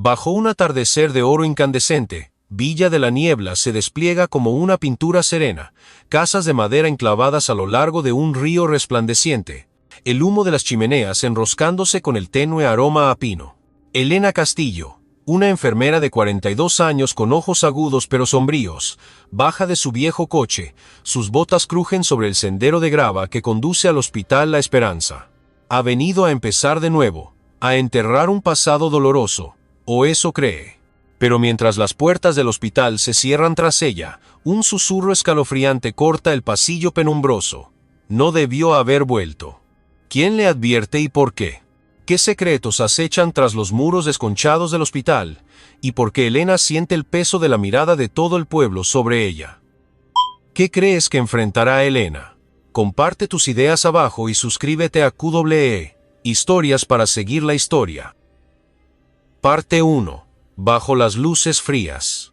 Bajo un atardecer de oro incandescente, Villa de la Niebla se despliega como una pintura serena, casas de madera enclavadas a lo largo de un río resplandeciente, el humo de las chimeneas enroscándose con el tenue aroma a pino. Elena Castillo, una enfermera de 42 años con ojos agudos pero sombríos, baja de su viejo coche, sus botas crujen sobre el sendero de grava que conduce al Hospital La Esperanza. Ha venido a empezar de nuevo, a enterrar un pasado doloroso, o eso cree. Pero mientras las puertas del hospital se cierran tras ella, un susurro escalofriante corta el pasillo penumbroso. No debió haber vuelto. ¿Quién le advierte y por qué? ¿Qué secretos acechan tras los muros desconchados del hospital? ¿Y por qué Elena siente el peso de la mirada de todo el pueblo sobre ella? ¿Qué crees que enfrentará Elena? Comparte tus ideas abajo y suscríbete a QEE, Historias para seguir la historia. Parte 1. Bajo las luces frías.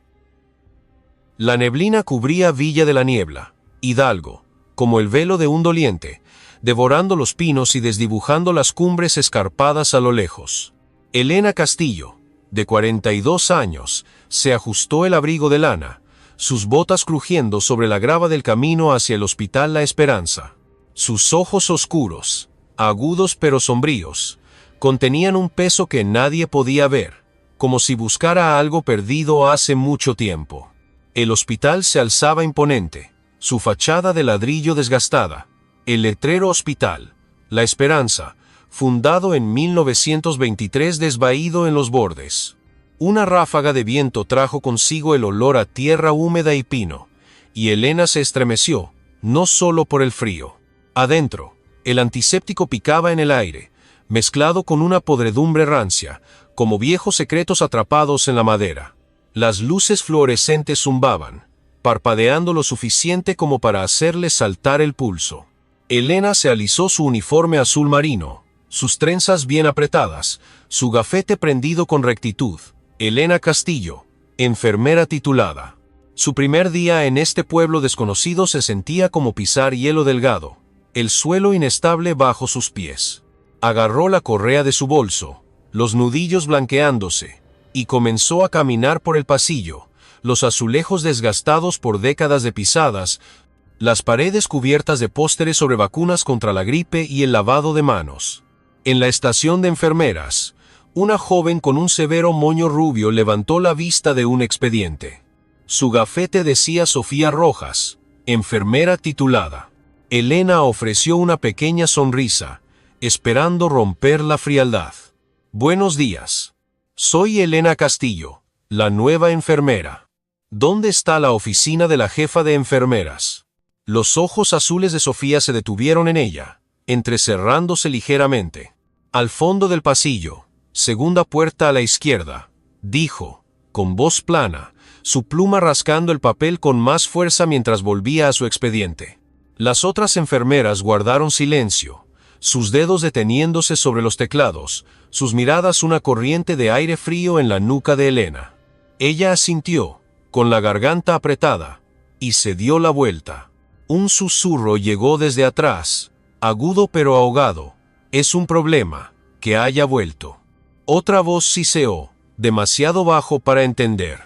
La neblina cubría Villa de la Niebla, Hidalgo, como el velo de un doliente, devorando los pinos y desdibujando las cumbres escarpadas a lo lejos. Elena Castillo, de 42 años, se ajustó el abrigo de lana, sus botas crujiendo sobre la grava del camino hacia el Hospital La Esperanza. Sus ojos oscuros, agudos pero sombríos, contenían un peso que nadie podía ver, como si buscara algo perdido hace mucho tiempo. El hospital se alzaba imponente, su fachada de ladrillo desgastada, el letrero Hospital La Esperanza, fundado en 1923 desvaído en los bordes. Una ráfaga de viento trajo consigo el olor a tierra húmeda y pino, y Elena se estremeció, no solo por el frío. Adentro, el antiséptico picaba en el aire, mezclado con una podredumbre rancia, como viejos secretos atrapados en la madera. Las luces fluorescentes zumbaban, parpadeando lo suficiente como para hacerle saltar el pulso. Elena se alisó su uniforme azul marino, sus trenzas bien apretadas, su gafete prendido con rectitud. Elena Castillo, enfermera titulada. Su primer día en este pueblo desconocido se sentía como pisar hielo delgado, el suelo inestable bajo sus pies. Agarró la correa de su bolso, los nudillos blanqueándose, y comenzó a caminar por el pasillo, los azulejos desgastados por décadas de pisadas, las paredes cubiertas de pósteres sobre vacunas contra la gripe y el lavado de manos. En la estación de enfermeras, una joven con un severo moño rubio levantó la vista de un expediente. Su gafete decía Sofía Rojas, enfermera titulada. Elena ofreció una pequeña sonrisa, esperando romper la frialdad. Buenos días. Soy Elena Castillo, la nueva enfermera. ¿Dónde está la oficina de la jefa de enfermeras? Los ojos azules de Sofía se detuvieron en ella, entrecerrándose ligeramente. Al fondo del pasillo, segunda puerta a la izquierda, dijo, con voz plana, su pluma rascando el papel con más fuerza mientras volvía a su expediente. Las otras enfermeras guardaron silencio, sus dedos deteniéndose sobre los teclados, sus miradas una corriente de aire frío en la nuca de Elena. Ella asintió, con la garganta apretada, y se dio la vuelta. Un susurro llegó desde atrás, agudo pero ahogado. Es un problema, que haya vuelto. Otra voz siseó, demasiado bajo para entender.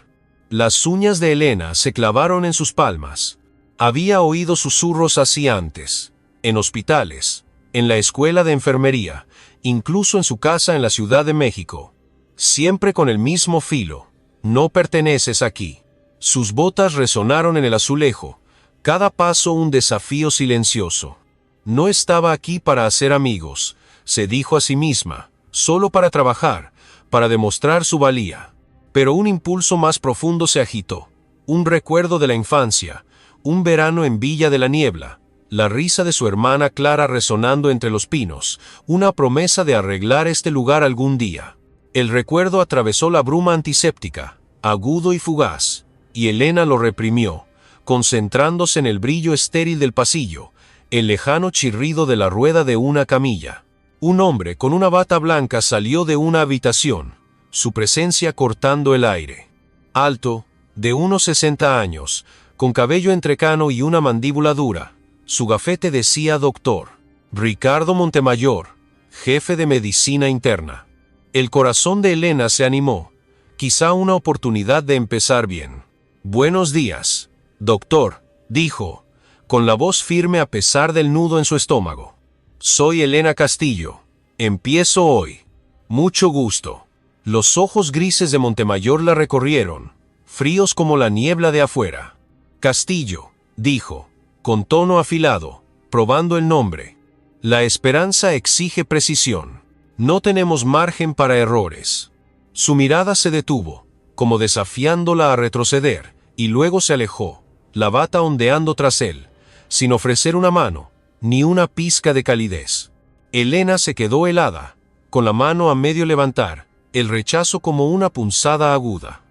Las uñas de Elena se clavaron en sus palmas. Había oído susurros así antes, en hospitales, en la escuela de enfermería, incluso en su casa en la Ciudad de México. Siempre con el mismo filo. No perteneces aquí. Sus botas resonaron en el azulejo, cada paso un desafío silencioso. No estaba aquí para hacer amigos, se dijo a sí misma, solo para trabajar, para demostrar su valía. Pero un impulso más profundo se agitó, un recuerdo de la infancia, un verano en Villa de la Niebla, la risa de su hermana Clara resonando entre los pinos, una promesa de arreglar este lugar algún día. El recuerdo atravesó la bruma antiséptica, agudo y fugaz, y Elena lo reprimió, concentrándose en el brillo estéril del pasillo, el lejano chirrido de la rueda de una camilla. Un hombre con una bata blanca salió de una habitación, su presencia cortando el aire. Alto, de unos 60 años, con cabello entrecano y una mandíbula dura, su gafete decía doctor. Ricardo Montemayor, jefe de medicina interna. El corazón de Elena se animó, Quizá una oportunidad de empezar bien. Buenos días, doctor, dijo, con la voz firme a pesar del nudo en su estómago. Soy Elena Castillo. Empiezo hoy. Mucho gusto. Los ojos grises de Montemayor la recorrieron, fríos como la niebla de afuera. Castillo, dijo, con tono afilado, probando el nombre. La esperanza exige precisión. No tenemos margen para errores. Su mirada se detuvo, como desafiándola a retroceder, y luego se alejó, la bata ondeando tras él, sin ofrecer una mano, ni una pizca de calidez. Elena se quedó helada, con la mano a medio levantar, el rechazo como una punzada aguda.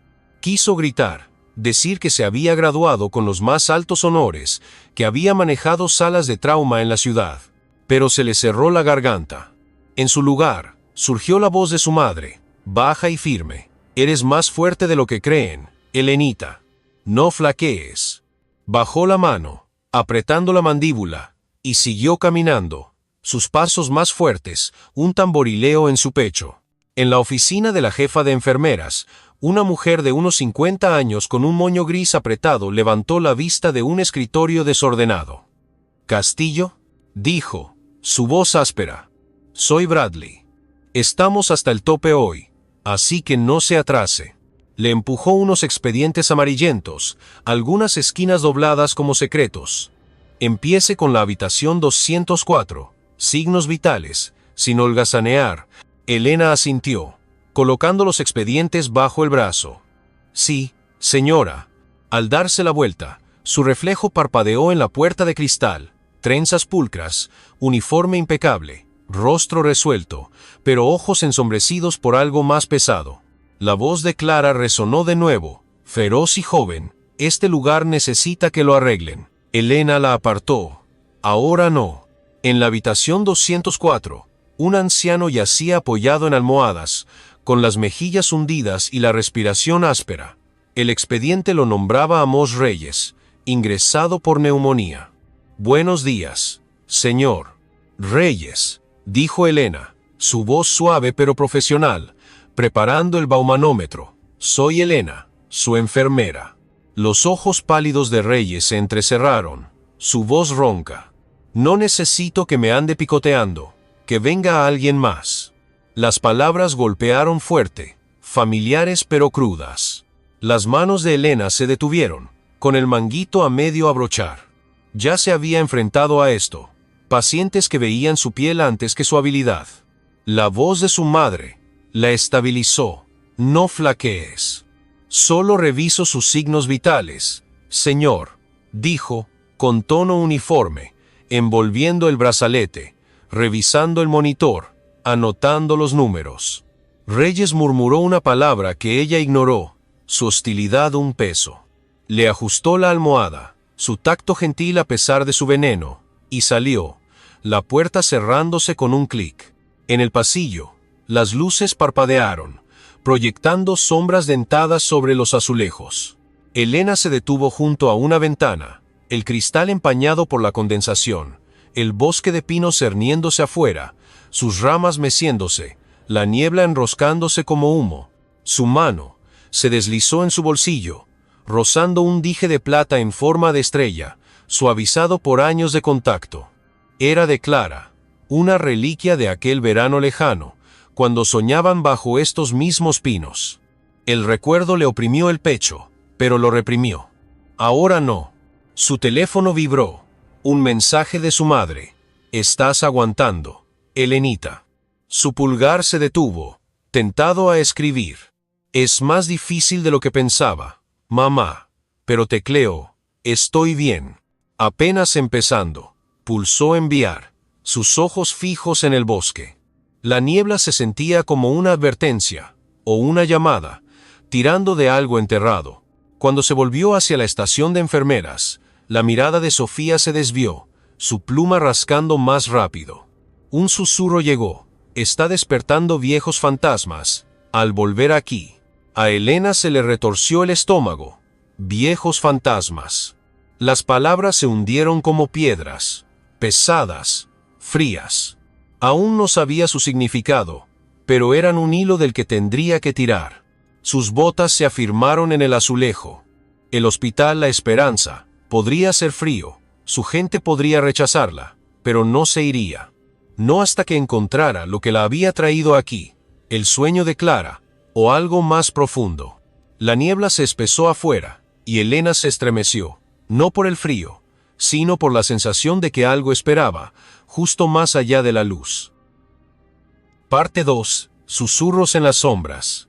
Quiso gritar, decir que se había graduado con los más altos honores, que había manejado salas de trauma en la ciudad, pero se le cerró la garganta. En su lugar, surgió la voz de su madre, baja y firme. Eres más fuerte de lo que creen, Elenita. No flaquees. Bajó la mano, apretando la mandíbula, y siguió caminando, sus pasos más fuertes, un tamborileo en su pecho. En la oficina de la jefa de enfermeras, una mujer de unos 50 años con un moño gris apretado levantó la vista de un escritorio desordenado. «¿Castillo?», dijo, su voz áspera. «Soy Bradley. Estamos hasta el tope hoy, así que no se atrase». Le empujó unos expedientes amarillentos, algunas esquinas dobladas como secretos. «Empiece con la habitación 204, signos vitales», sin holgazanear. Elena asintió, colocando los expedientes bajo el brazo. «Sí, señora». Al darse la vuelta, su reflejo parpadeó en la puerta de cristal, trenzas pulcras, uniforme impecable, rostro resuelto, pero ojos ensombrecidos por algo más pesado. La voz de Clara resonó de nuevo, feroz y joven. «Este lugar necesita que lo arreglen». Elena la apartó. «Ahora no». En la habitación 204, un anciano yacía apoyado en almohadas, con las mejillas hundidas y la respiración áspera. El expediente lo nombraba Amos Reyes, ingresado por neumonía. «Buenos días, señor Reyes», dijo Elena, su voz suave pero profesional, preparando el baumanómetro. «Soy Elena, su enfermera». Los ojos pálidos de Reyes se entrecerraron, su voz ronca. «No necesito que me ande picoteando, que venga alguien más». Las palabras golpearon fuerte, familiares pero crudas. Las manos de Elena se detuvieron, con el manguito a medio abrochar. Ya se había enfrentado a esto, pacientes que veían su piel antes que su habilidad. La voz de su madre la estabilizó. «No flaquees. Solo reviso sus signos vitales, señor», dijo, con tono uniforme, envolviendo el brazalete, revisando el monitor, anotando los números. Reyes murmuró una palabra que ella ignoró, su hostilidad un peso. Le ajustó la almohada, su tacto gentil a pesar de su veneno, y salió, la puerta cerrándose con un clic. En el pasillo, las luces parpadearon, proyectando sombras dentadas sobre los azulejos. Elena se detuvo junto a una ventana, el cristal empañado por la condensación, el bosque de pinos cerniéndose afuera, sus ramas meciéndose, la niebla enroscándose como humo. Su mano se deslizó en su bolsillo, rozando un dije de plata en forma de estrella, suavizado por años de contacto. Era de Clara, una reliquia de aquel verano lejano, cuando soñaban bajo estos mismos pinos. El recuerdo le oprimió el pecho, pero lo reprimió. Ahora no. Su teléfono vibró. Un mensaje de su madre. «Estás aguantando, Elenita». Su pulgar se detuvo, tentado a escribir. «Es más difícil de lo que pensaba, mamá, pero tecleo. Estoy bien. Apenas empezando». Pulsó enviar, sus ojos fijos en el bosque. La niebla se sentía como una advertencia, o una llamada, tirando de algo enterrado. Cuando se volvió hacia la estación de enfermeras, la mirada de Sofía se desvió, su pluma rascando más rápido. Un susurro llegó. «Está despertando viejos fantasmas, al volver aquí». A Elena se le retorció el estómago. «Viejos fantasmas». Las palabras se hundieron como piedras, pesadas, frías. Aún no sabía su significado, pero eran un hilo del que tendría que tirar. Sus botas se afirmaron en el azulejo. El hospital La Esperanza podría ser frío, su gente podría rechazarla, pero no se iría. No hasta que encontrara lo que la había traído aquí, el sueño de Clara, o algo más profundo. La niebla se espesó afuera, y Elena se estremeció, no por el frío, sino por la sensación de que algo esperaba, justo más allá de la luz. Parte 2. Susurros en las sombras.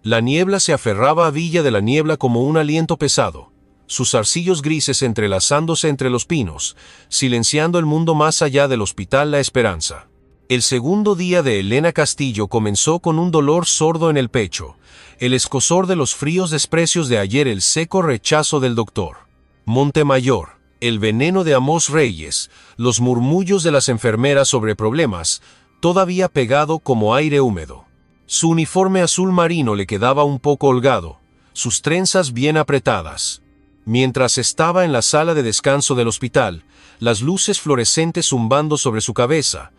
La niebla se aferraba a Villa de la Niebla como un aliento pesado, sus zarcillos grises entrelazándose entre los pinos, silenciando el mundo más allá del hospital La Esperanza. El segundo día de Elena Castillo comenzó con un dolor sordo en el pecho, el escozor de los fríos desprecios de ayer, el seco rechazo del doctor Montemayor, el veneno de Amós Reyes, los murmullos de las enfermeras sobre problemas, todavía pegado como aire húmedo. Su uniforme azul marino le quedaba un poco holgado, sus trenzas bien apretadas. Mientras estaba en la sala de descanso del hospital, las luces fluorescentes zumbando sobre su cabeza,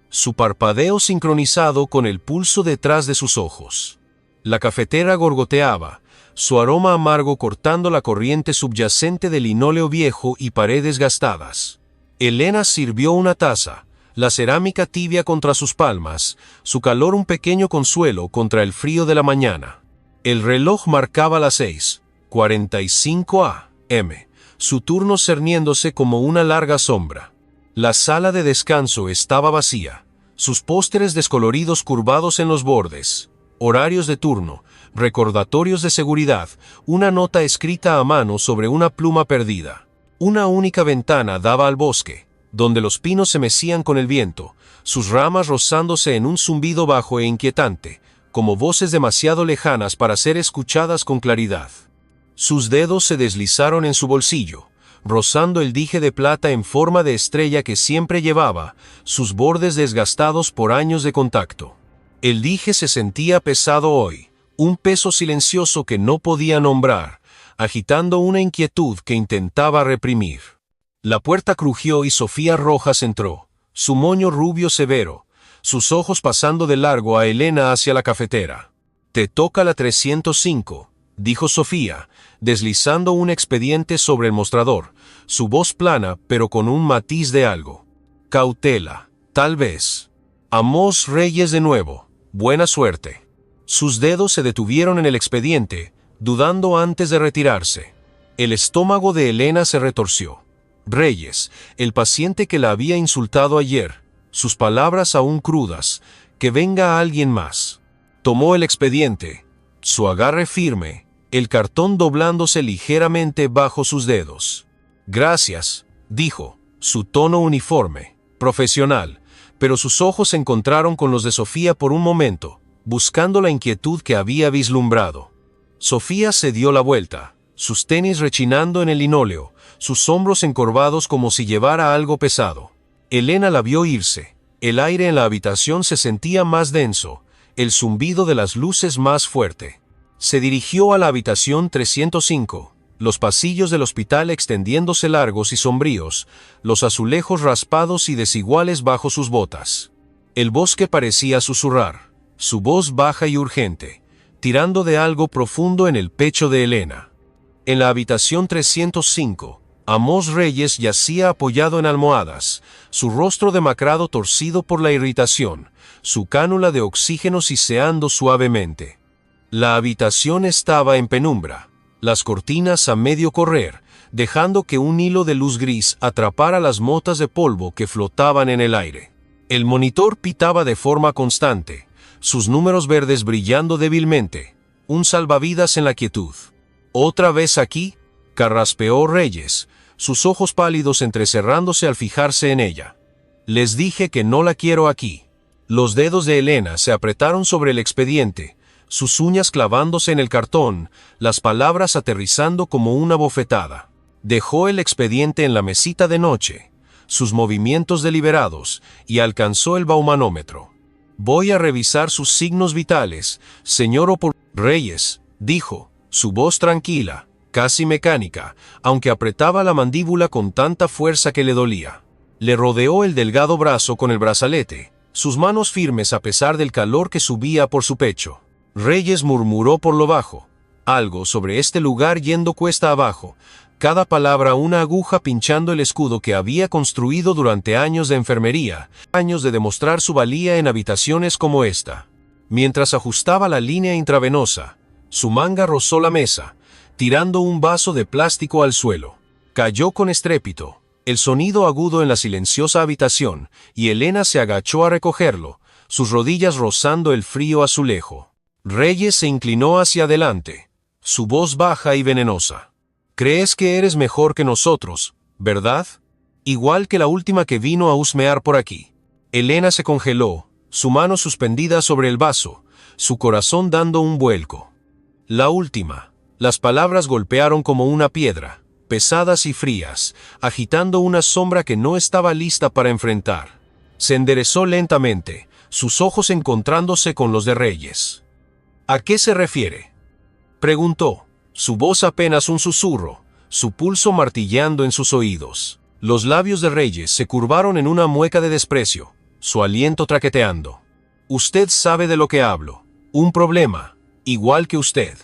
su parpadeo sincronizado con el pulso detrás de sus ojos. La cafetera gorgoteaba, su aroma amargo cortando la corriente subyacente de linóleo viejo y paredes gastadas. Elena sirvió una taza, la cerámica tibia contra sus palmas, su calor un pequeño consuelo contra el frío de la mañana. El reloj marcaba las 6:45 a.m., su turno cerniéndose como una larga sombra. La sala de descanso estaba vacía, sus pósteres descoloridos curvados en los bordes, horarios de turno, recordatorios de seguridad, una nota escrita a mano sobre una pluma perdida. Una única ventana daba al bosque, donde los pinos se mecían con el viento, sus ramas rozándose en un zumbido bajo e inquietante, como voces demasiado lejanas para ser escuchadas con claridad. Sus dedos se deslizaron en su bolsillo, rozando el dije de plata en forma de estrella que siempre llevaba, sus bordes desgastados por años de contacto. El dije se sentía pesado hoy, un peso silencioso que no podía nombrar, agitando una inquietud que intentaba reprimir. La puerta crujió y Sofía Rojas entró, su moño rubio severo, sus ojos pasando de largo a Elena hacia la cafetera. «Te toca la 305», dijo Sofía, deslizando un expediente sobre el mostrador, su voz plana pero con un matiz de algo. «Cautela, tal vez. Amós Reyes de nuevo. Buena suerte». Sus dedos se detuvieron en el expediente, dudando antes de retirarse. El estómago de Elena se retorció. Reyes, el paciente que la había insultado ayer, sus palabras aún crudas, que venga alguien más. Tomó el expediente, su agarre firme, el cartón doblándose ligeramente bajo sus dedos. «Gracias», dijo, su tono uniforme, profesional, pero sus ojos se encontraron con los de Sofía por un momento, buscando la inquietud que había vislumbrado. Sofía se dio la vuelta, sus tenis rechinando en el linóleo, sus hombros encorvados como si llevara algo pesado. Elena la vio irse, el aire en la habitación se sentía más denso, el zumbido de las luces más fuerte. Se dirigió a la habitación 305, los pasillos del hospital extendiéndose largos y sombríos, los azulejos raspados y desiguales bajo sus botas. El bosque parecía susurrar, su voz baja y urgente, tirando de algo profundo en el pecho de Elena. En la habitación 305, Amós Reyes yacía apoyado en almohadas, su rostro demacrado torcido por la irritación, su cánula de oxígeno siseando suavemente. La habitación estaba en penumbra, las cortinas a medio correr, dejando que un hilo de luz gris atrapara las motas de polvo que flotaban en el aire. El monitor pitaba de forma constante, sus números verdes brillando débilmente, un salvavidas en la quietud. «¿Otra vez aquí?», carraspeó Reyes, sus ojos pálidos entrecerrándose al fijarse en ella. «Les dije que no la quiero aquí». Los dedos de Elena se apretaron sobre el expediente, sus uñas clavándose en el cartón, las palabras aterrizando como una bofetada. Dejó el expediente en la mesita de noche, sus movimientos deliberados, y alcanzó el baumanómetro. «Voy a revisar sus signos vitales, señor Reyes», dijo, su voz tranquila, casi mecánica, aunque apretaba la mandíbula con tanta fuerza que le dolía. Le rodeó el delgado brazo con el brazalete, sus manos firmes a pesar del calor que subía por su pecho. Reyes murmuró por lo bajo, algo sobre este lugar yendo cuesta abajo, cada palabra una aguja pinchando el escudo que había construido durante años de enfermería, años de demostrar su valía en habitaciones como esta. Mientras ajustaba la línea intravenosa, su manga rozó la mesa, tirando un vaso de plástico al suelo. Cayó con estrépito, el sonido agudo en la silenciosa habitación, y Elena se agachó a recogerlo, sus rodillas rozando el frío azulejo. Reyes se inclinó hacia adelante, su voz baja y venenosa. «Crees que eres mejor que nosotros, ¿verdad? Igual que la última que vino a husmear por aquí». Elena se congeló, su mano suspendida sobre el vaso, su corazón dando un vuelco. La última. Las palabras golpearon como una piedra, pesadas y frías, agitando una sombra que no estaba lista para enfrentar. Se enderezó lentamente, sus ojos encontrándose con los de Reyes. «¿A qué se refiere?», preguntó, su voz apenas un susurro, su pulso martilleando en sus oídos. Los labios de Reyes se curvaron en una mueca de desprecio, su aliento traqueteando. «Usted sabe de lo que hablo. Un problema, igual que usted».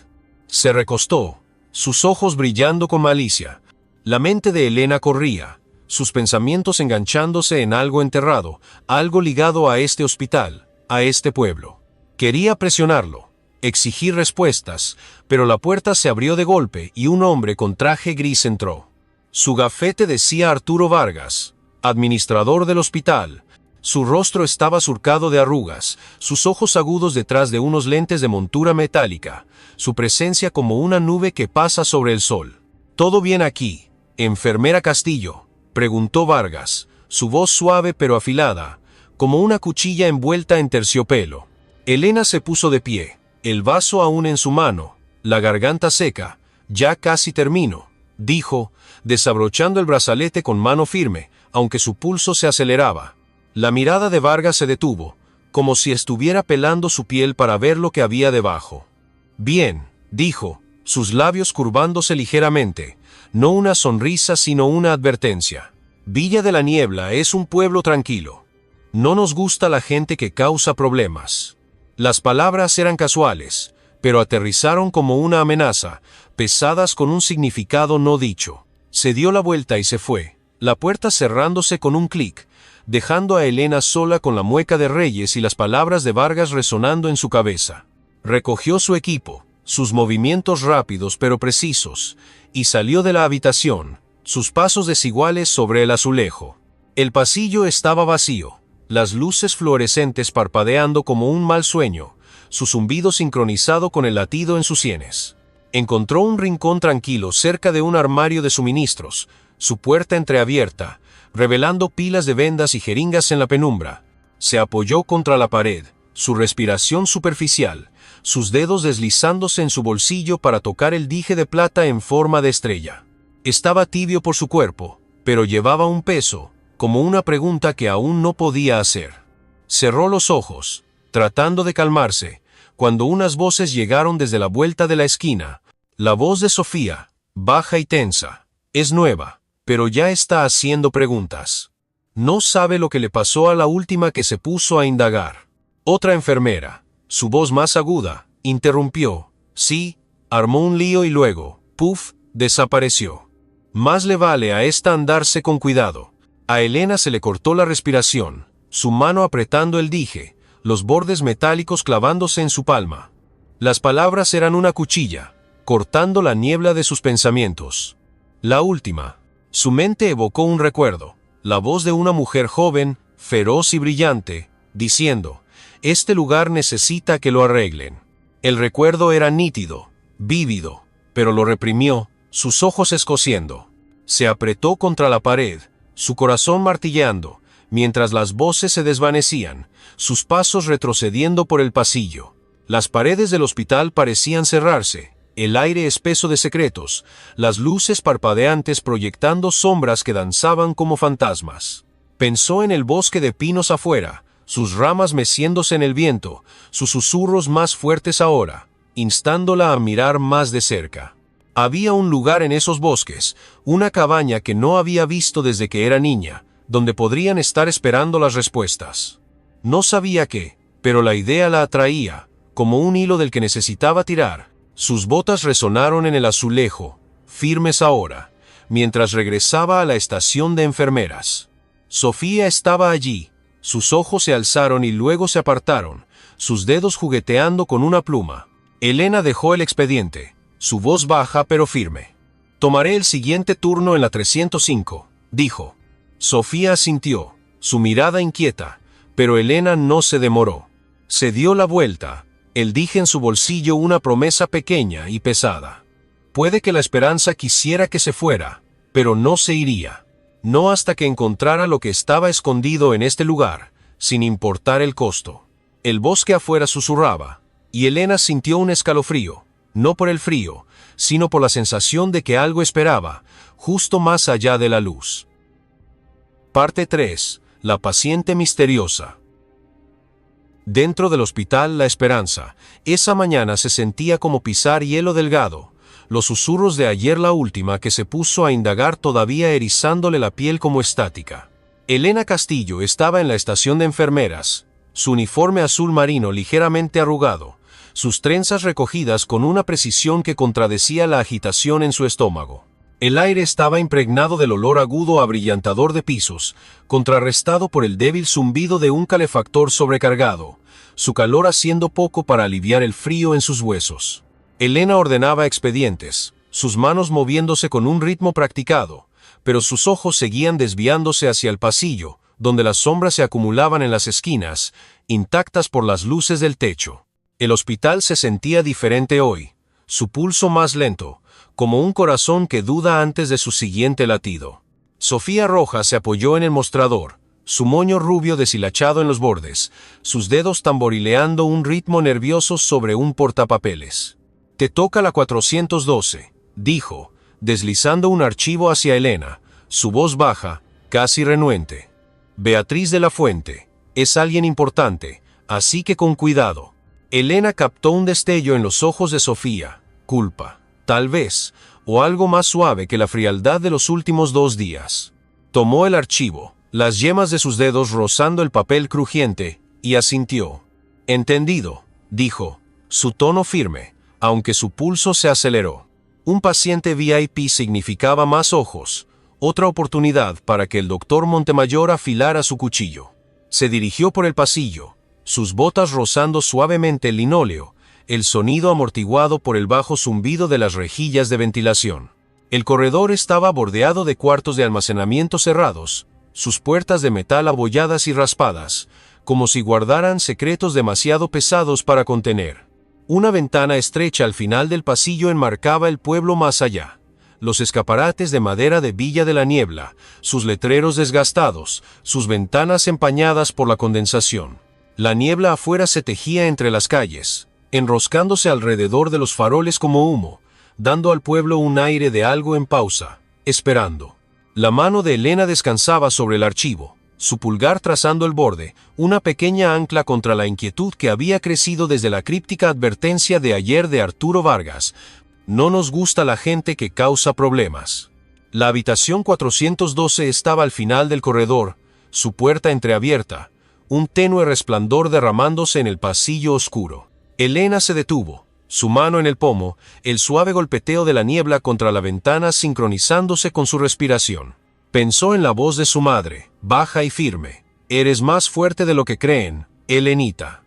Se recostó, sus ojos brillando con malicia. La mente de Elena corría, sus pensamientos enganchándose en algo enterrado, algo ligado a este hospital, a este pueblo. Quería presionarlo, exigir respuestas, pero la puerta se abrió de golpe y un hombre con traje gris entró. Su gafete decía Arturo Vargas, administrador del hospital. Su rostro estaba surcado de arrugas, sus ojos agudos detrás de unos lentes de montura metálica, su presencia como una nube que pasa sobre el sol. «¿Todo bien aquí, enfermera Castillo?», preguntó Vargas, su voz suave pero afilada, como una cuchilla envuelta en terciopelo. Elena se puso de pie, el vaso aún en su mano, la garganta seca. «Ya casi termino», dijo, desabrochando el brazalete con mano firme, aunque su pulso se aceleraba. La mirada de Vargas se detuvo, como si estuviera pelando su piel para ver lo que había debajo. «Bien», dijo, sus labios curvándose ligeramente, no una sonrisa sino una advertencia. «Villa de la Niebla es un pueblo tranquilo. No nos gusta la gente que causa problemas». Las palabras eran casuales, pero aterrizaron como una amenaza, pesadas con un significado no dicho. Se dio la vuelta y se fue, la puerta cerrándose con un clic, dejando a Elena sola con la mueca de Reyes y las palabras de Vargas resonando en su cabeza. Recogió su equipo, sus movimientos rápidos pero precisos, y salió de la habitación, sus pasos desiguales sobre el azulejo. El pasillo estaba vacío, las luces fluorescentes parpadeando como un mal sueño, su zumbido sincronizado con el latido en sus sienes. Encontró un rincón tranquilo cerca de un armario de suministros, su puerta entreabierta, revelando pilas de vendas y jeringas en la penumbra. Se apoyó contra la pared, su respiración superficial, sus dedos deslizándose en su bolsillo para tocar el dije de plata en forma de estrella. Estaba tibio por su cuerpo, pero llevaba un peso, como una pregunta que aún no podía hacer. Cerró los ojos, tratando de calmarse, cuando unas voces llegaron desde la vuelta de la esquina. La voz de Sofía, baja y tensa. «Es nueva, pero ya está haciendo preguntas. No sabe lo que le pasó a la última que se puso a indagar». Otra enfermera, su voz más aguda, interrumpió. «Sí», armó un lío y luego, puff, desapareció. Más le vale a esta andarse con cuidado. A Elena se le cortó la respiración, su mano apretando el dije, los bordes metálicos clavándose en su palma. Las palabras eran una cuchilla, cortando la niebla de sus pensamientos. La última. Su mente evocó un recuerdo, la voz de una mujer joven, feroz y brillante, diciendo: «Este lugar necesita que lo arreglen». El recuerdo era nítido, vívido, pero lo reprimió, sus ojos escociendo. Se apretó contra la pared, su corazón martilleando, mientras las voces se desvanecían, sus pasos retrocediendo por el pasillo. Las paredes del hospital parecían cerrarse, el aire espeso de secretos, las luces parpadeantes proyectando sombras que danzaban como fantasmas. Pensó en el bosque de pinos afuera, sus ramas meciéndose en el viento, sus susurros más fuertes ahora, instándola a mirar más de cerca. Había un lugar en esos bosques, una cabaña que no había visto desde que era niña, donde podrían estar esperando las respuestas. No sabía qué, pero la idea la atraía, como un hilo del que necesitaba tirar. Sus botas resonaron en el azulejo, firmes ahora, mientras regresaba a la estación de enfermeras. Sofía estaba allí. Sus ojos se alzaron y luego se apartaron, sus dedos jugueteando con una pluma. Elena dejó el expediente, su voz baja pero firme. «Tomaré el siguiente turno en la 305», dijo. Sofía asintió, su mirada inquieta, pero Elena no se demoró. Se dio la vuelta, el dije en su bolsillo una promesa pequeña y pesada. Puede que la esperanza quisiera que se fuera, pero no se iría. No hasta que encontrara lo que estaba escondido en este lugar, sin importar el costo. El bosque afuera susurraba, y Elena sintió un escalofrío, no por el frío, sino por la sensación de que algo esperaba, justo más allá de la luz. Parte 3. La paciente misteriosa. Dentro del hospital La Esperanza, esa mañana se sentía como pisar hielo delgado, los susurros de ayer la última que se puso a indagar todavía erizándole la piel como estática. Elena Castillo estaba en la estación de enfermeras, su uniforme azul marino ligeramente arrugado, sus trenzas recogidas con una precisión que contradecía la agitación en su estómago. El aire estaba impregnado del olor agudo abrillantador de pisos, contrarrestado por el débil zumbido de un calefactor sobrecargado, su calor haciendo poco para aliviar el frío en sus huesos. Elena ordenaba expedientes, sus manos moviéndose con un ritmo practicado, pero sus ojos seguían desviándose hacia el pasillo, donde las sombras se acumulaban en las esquinas, intactas por las luces del techo. El hospital se sentía diferente hoy, su pulso más lento, como un corazón que duda antes de su siguiente latido. Sofía Rojas se apoyó en el mostrador, su moño rubio deshilachado en los bordes, sus dedos tamborileando un ritmo nervioso sobre un portapapeles. «Te toca la 412», dijo, deslizando un archivo hacia Elena, su voz baja, casi renuente. «Beatriz de la Fuente, es alguien importante, así que con cuidado». Elena captó un destello en los ojos de Sofía, culpa. Tal vez, o algo más suave que la frialdad de los últimos 2 días. Tomó el archivo, las yemas de sus dedos rozando el papel crujiente, y asintió. «Entendido», dijo, su tono firme, aunque su pulso se aceleró. Un paciente VIP significaba más ojos, otra oportunidad para que el doctor Montemayor afilara su cuchillo. Se dirigió por el pasillo, sus botas rozando suavemente el linóleo, el sonido amortiguado por el bajo zumbido de las rejillas de ventilación. El corredor estaba bordeado de cuartos de almacenamiento cerrados, sus puertas de metal abolladas y raspadas, como si guardaran secretos demasiado pesados para contener. Una ventana estrecha al final del pasillo enmarcaba el pueblo más allá. Los escaparates de madera de Villa de la Niebla, sus letreros desgastados, sus ventanas empañadas por la condensación. La niebla afuera se tejía entre las calles, enroscándose alrededor de los faroles como humo, dando al pueblo un aire de algo en pausa, esperando. La mano de Elena descansaba sobre el archivo, su pulgar trazando el borde, una pequeña ancla contra la inquietud que había crecido desde la críptica advertencia de ayer de Arturo Vargas. «No nos gusta la gente que causa problemas». La habitación 412 estaba al final del corredor, su puerta entreabierta, un tenue resplandor derramándose en el pasillo oscuro. Elena se detuvo, su mano en el pomo, el suave golpeteo de la niebla contra la ventana sincronizándose con su respiración. Pensó en la voz de su madre, baja y firme. «Eres más fuerte de lo que creen, Elenita».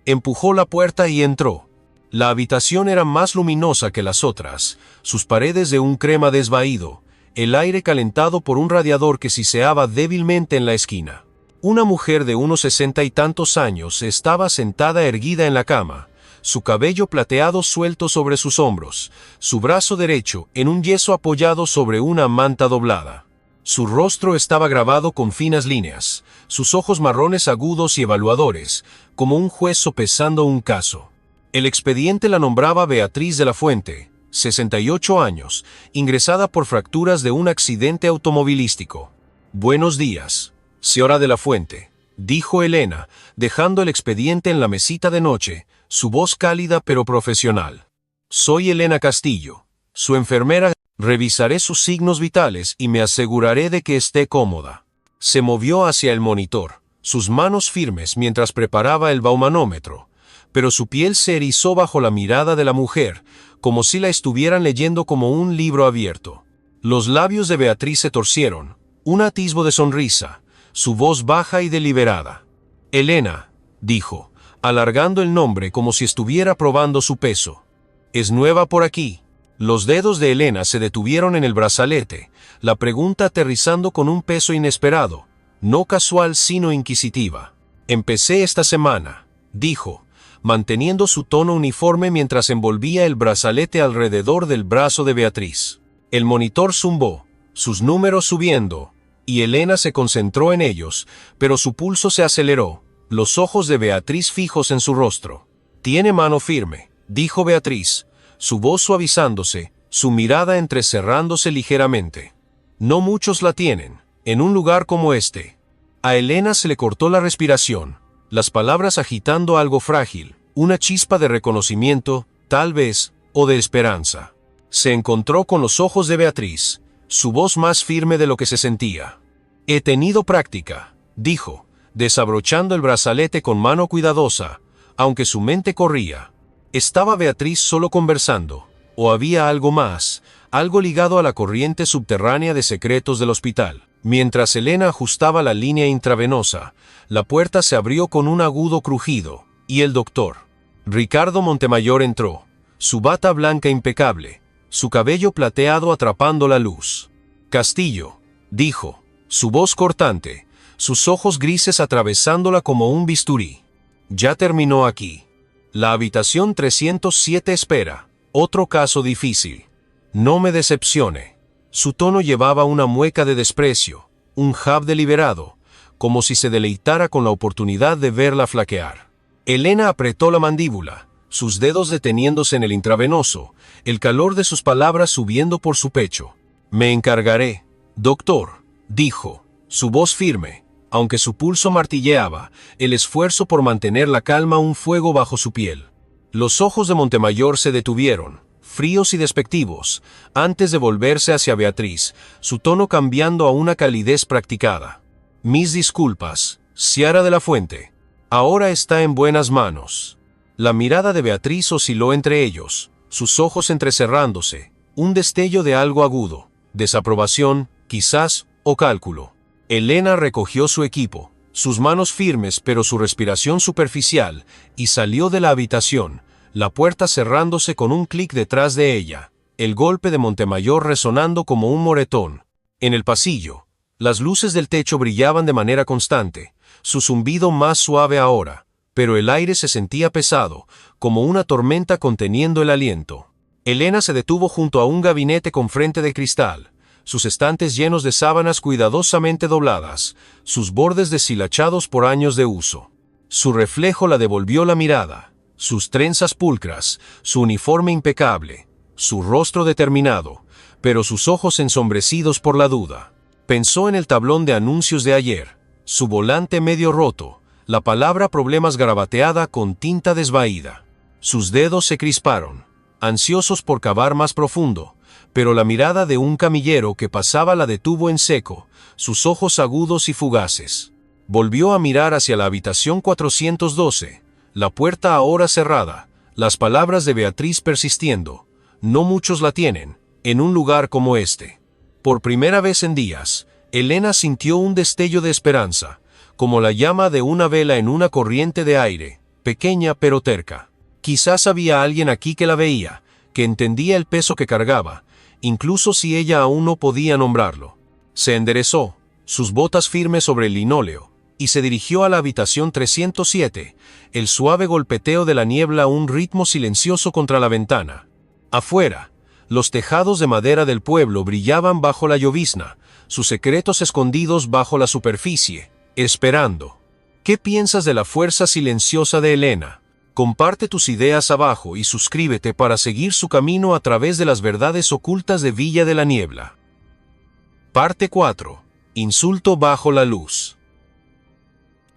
Empujó la puerta y entró. La habitación era más luminosa que las otras, sus paredes de un crema desvaído, el aire calentado por un radiador que siseaba débilmente en la esquina. Una mujer de unos 60 y tantos años estaba sentada erguida en la cama, su cabello plateado suelto sobre sus hombros, su brazo derecho en un yeso apoyado sobre una manta doblada. Su rostro estaba grabado con finas líneas, sus ojos marrones agudos y evaluadores, como un juez sopesando un caso. El expediente la nombraba Beatriz de la Fuente, 68 años, ingresada por fracturas de un accidente automovilístico. «Buenos días, señora de la Fuente», dijo Elena, dejando el expediente en la mesita de noche, su voz cálida pero profesional. «Soy Elena Castillo, su enfermera. Revisaré sus signos vitales y me aseguraré de que esté cómoda». Se movió hacia el monitor, sus manos firmes mientras preparaba el baumanómetro, pero su piel se erizó bajo la mirada de la mujer, como si la estuvieran leyendo como un libro abierto. Los labios de Beatriz se torcieron, un atisbo de sonrisa, su voz baja y deliberada. «Elena», dijo, alargando el nombre como si estuviera probando su peso. «¿Es nueva por aquí?». Los dedos de Elena se detuvieron en el brazalete, la pregunta aterrizando con un peso inesperado, no casual sino inquisitiva. «Empecé esta semana», dijo, manteniendo su tono uniforme mientras envolvía el brazalete alrededor del brazo de Beatriz. El monitor zumbó, sus números subiendo, y Elena se concentró en ellos, pero su pulso se aceleró, los ojos de Beatriz fijos en su rostro. «Tiene mano firme», dijo Beatriz, su voz suavizándose, su mirada entrecerrándose ligeramente. «No muchos la tienen, en un lugar como este». A Elena se le cortó la respiración, las palabras agitando algo frágil, una chispa de reconocimiento, tal vez, o de esperanza. Se encontró con los ojos de Beatriz, su voz más firme de lo que se sentía. «He tenido práctica», dijo, desabrochando el brazalete con mano cuidadosa, aunque su mente corría. ¿Estaba Beatriz solo conversando, o había algo más, algo ligado a la corriente subterránea de secretos del hospital? Mientras Elena ajustaba la línea intravenosa, la puerta se abrió con un agudo crujido, y el doctor Ricardo Montemayor entró, su bata blanca impecable, su cabello plateado atrapando la luz. «Castillo», dijo, su voz cortante, sus ojos grises atravesándola como un bisturí. «Ya terminó aquí. La habitación 307 espera. Otro caso difícil. No me decepcione». Su tono llevaba una mueca de desprecio, un jab deliberado, como si se deleitara con la oportunidad de verla flaquear. Elena apretó la mandíbula, sus dedos deteniéndose en el intravenoso, el calor de sus palabras subiendo por su pecho. «Me encargaré, doctor», dijo, su voz firme, aunque su pulso martilleaba, el esfuerzo por mantener la calma un fuego bajo su piel. Los ojos de Montemayor se detuvieron, fríos y despectivos, antes de volverse hacia Beatriz, su tono cambiando a una calidez practicada. «Mis disculpas, Ciara de la Fuente. Ahora está en buenas manos». La mirada de Beatriz osciló entre ellos, sus ojos entrecerrándose, un destello de algo agudo, desaprobación, quizás, o cálculo. Elena recogió su equipo, sus manos firmes pero su respiración superficial, y salió de la habitación, la puerta cerrándose con un clic detrás de ella, el golpe de Montemayor resonando como un moretón. En el pasillo, las luces del techo brillaban de manera constante, su zumbido más suave ahora, pero el aire se sentía pesado, como una tormenta conteniendo el aliento. Elena se detuvo junto a un gabinete con frente de cristal, sus estantes llenos de sábanas cuidadosamente dobladas, sus bordes deshilachados por años de uso. Su reflejo la devolvió la mirada, sus trenzas pulcras, su uniforme impecable, su rostro determinado, pero sus ojos ensombrecidos por la duda. Pensó en el tablón de anuncios de ayer, su volante medio roto, la palabra problemas garabateada con tinta desvaída. Sus dedos se crisparon, ansiosos por cavar más profundo, pero la mirada de un camillero que pasaba la detuvo en seco, sus ojos agudos y fugaces. Volvió a mirar hacia la habitación 412, la puerta ahora cerrada, las palabras de Beatriz persistiendo. «No muchos la tienen, en un lugar como este». Por primera vez en días, Elena sintió un destello de esperanza, como la llama de una vela en una corriente de aire, pequeña pero terca. Quizás había alguien aquí que la veía, que entendía el peso que cargaba, incluso si ella aún no podía nombrarlo. Se enderezó, sus botas firmes sobre el linóleo, y se dirigió a la habitación 307, el suave golpeteo de la niebla un ritmo silencioso contra la ventana. Afuera, los tejados de madera del pueblo brillaban bajo la llovizna, sus secretos escondidos bajo la superficie, esperando. ¿Qué piensas de la fuerza silenciosa de Elena? Comparte tus ideas abajo y suscríbete para seguir su camino a través de las verdades ocultas de Villa de la Niebla. Parte 4. Insulto bajo la luz.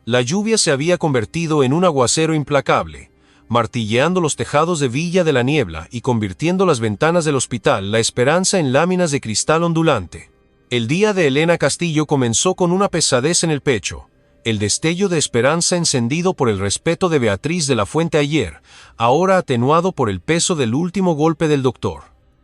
La lluvia se había convertido en un aguacero implacable, martilleando los tejados de Villa de la Niebla y convirtiendo las ventanas del hospital La Esperanza en láminas de cristal ondulante. El día de Elena Castillo comenzó con una pesadez en el pecho, el destello de esperanza encendido por el respeto de Beatriz de la Fuente ayer, ahora atenuado por el peso del último golpe del doctor.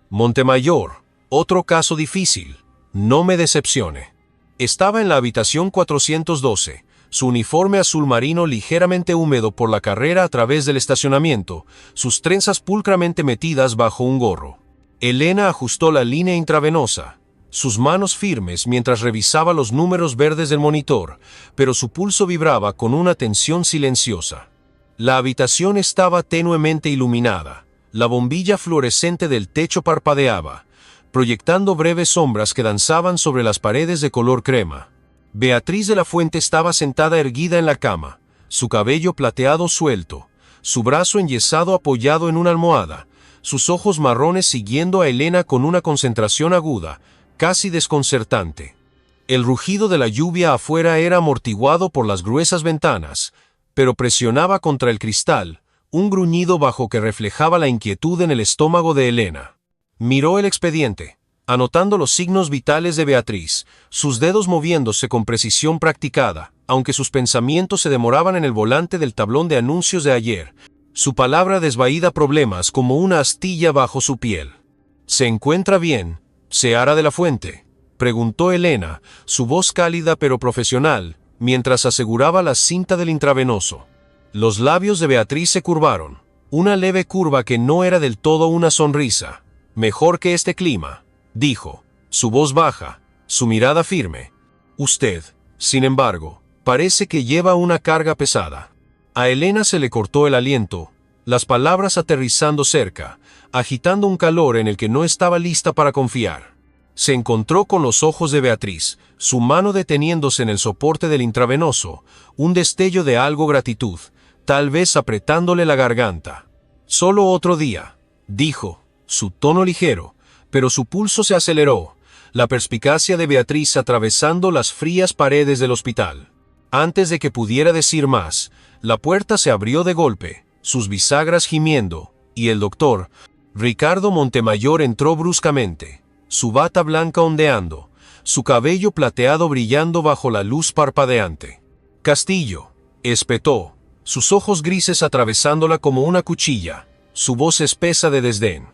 Montemayor, otro caso difícil. No me decepcione. Estaba en la habitación 412, su uniforme azul marino ligeramente húmedo por la carrera a través del estacionamiento, sus trenzas pulcramente metidas bajo un gorro. Elena ajustó la línea intravenosa, sus manos firmes mientras revisaba los números verdes del monitor, pero su pulso vibraba con una tensión silenciosa. La habitación estaba tenuemente iluminada, la bombilla fluorescente del techo parpadeaba, proyectando breves sombras que danzaban sobre las paredes de color crema. Beatriz de la Fuente estaba sentada erguida en la cama, su cabello plateado suelto, su brazo enyesado apoyado en una almohada, sus ojos marrones siguiendo a Elena con una concentración aguda, casi desconcertante. El rugido de la lluvia afuera era amortiguado por las gruesas ventanas, pero presionaba contra el cristal, un gruñido bajo que reflejaba la inquietud en el estómago de Elena. Miró el expediente, anotando los signos vitales de Beatriz, sus dedos moviéndose con precisión practicada, aunque sus pensamientos se demoraban en el volante del tablón de anuncios de ayer, su palabra desvaída problemas como una astilla bajo su piel. ¿Se encuentra bien, Seara de la Fuente?, preguntó Elena, su voz cálida pero profesional, mientras aseguraba la cinta del intravenoso. Los labios de Beatriz se curvaron, una leve curva que no era del todo una sonrisa. Mejor que este clima, dijo, su voz baja, su mirada firme. Usted, sin embargo, parece que lleva una carga pesada. A Elena se le cortó el aliento, las palabras aterrizando cerca, agitando un calor en el que no estaba lista para confiar. Se encontró con los ojos de Beatriz, su mano deteniéndose en el soporte del intravenoso, un destello de algo gratitud, tal vez apretándole la garganta. Solo otro día, dijo, su tono ligero, pero su pulso se aceleró, la perspicacia de Beatriz atravesando las frías paredes del hospital. Antes de que pudiera decir más, la puerta se abrió de golpe, sus bisagras gimiendo, y el doctor, Ricardo Montemayor, entró bruscamente, su bata blanca ondeando, su cabello plateado brillando bajo la luz parpadeante. Castillo, espetó, sus ojos grises atravesándola como una cuchilla, su voz espesa de desdén.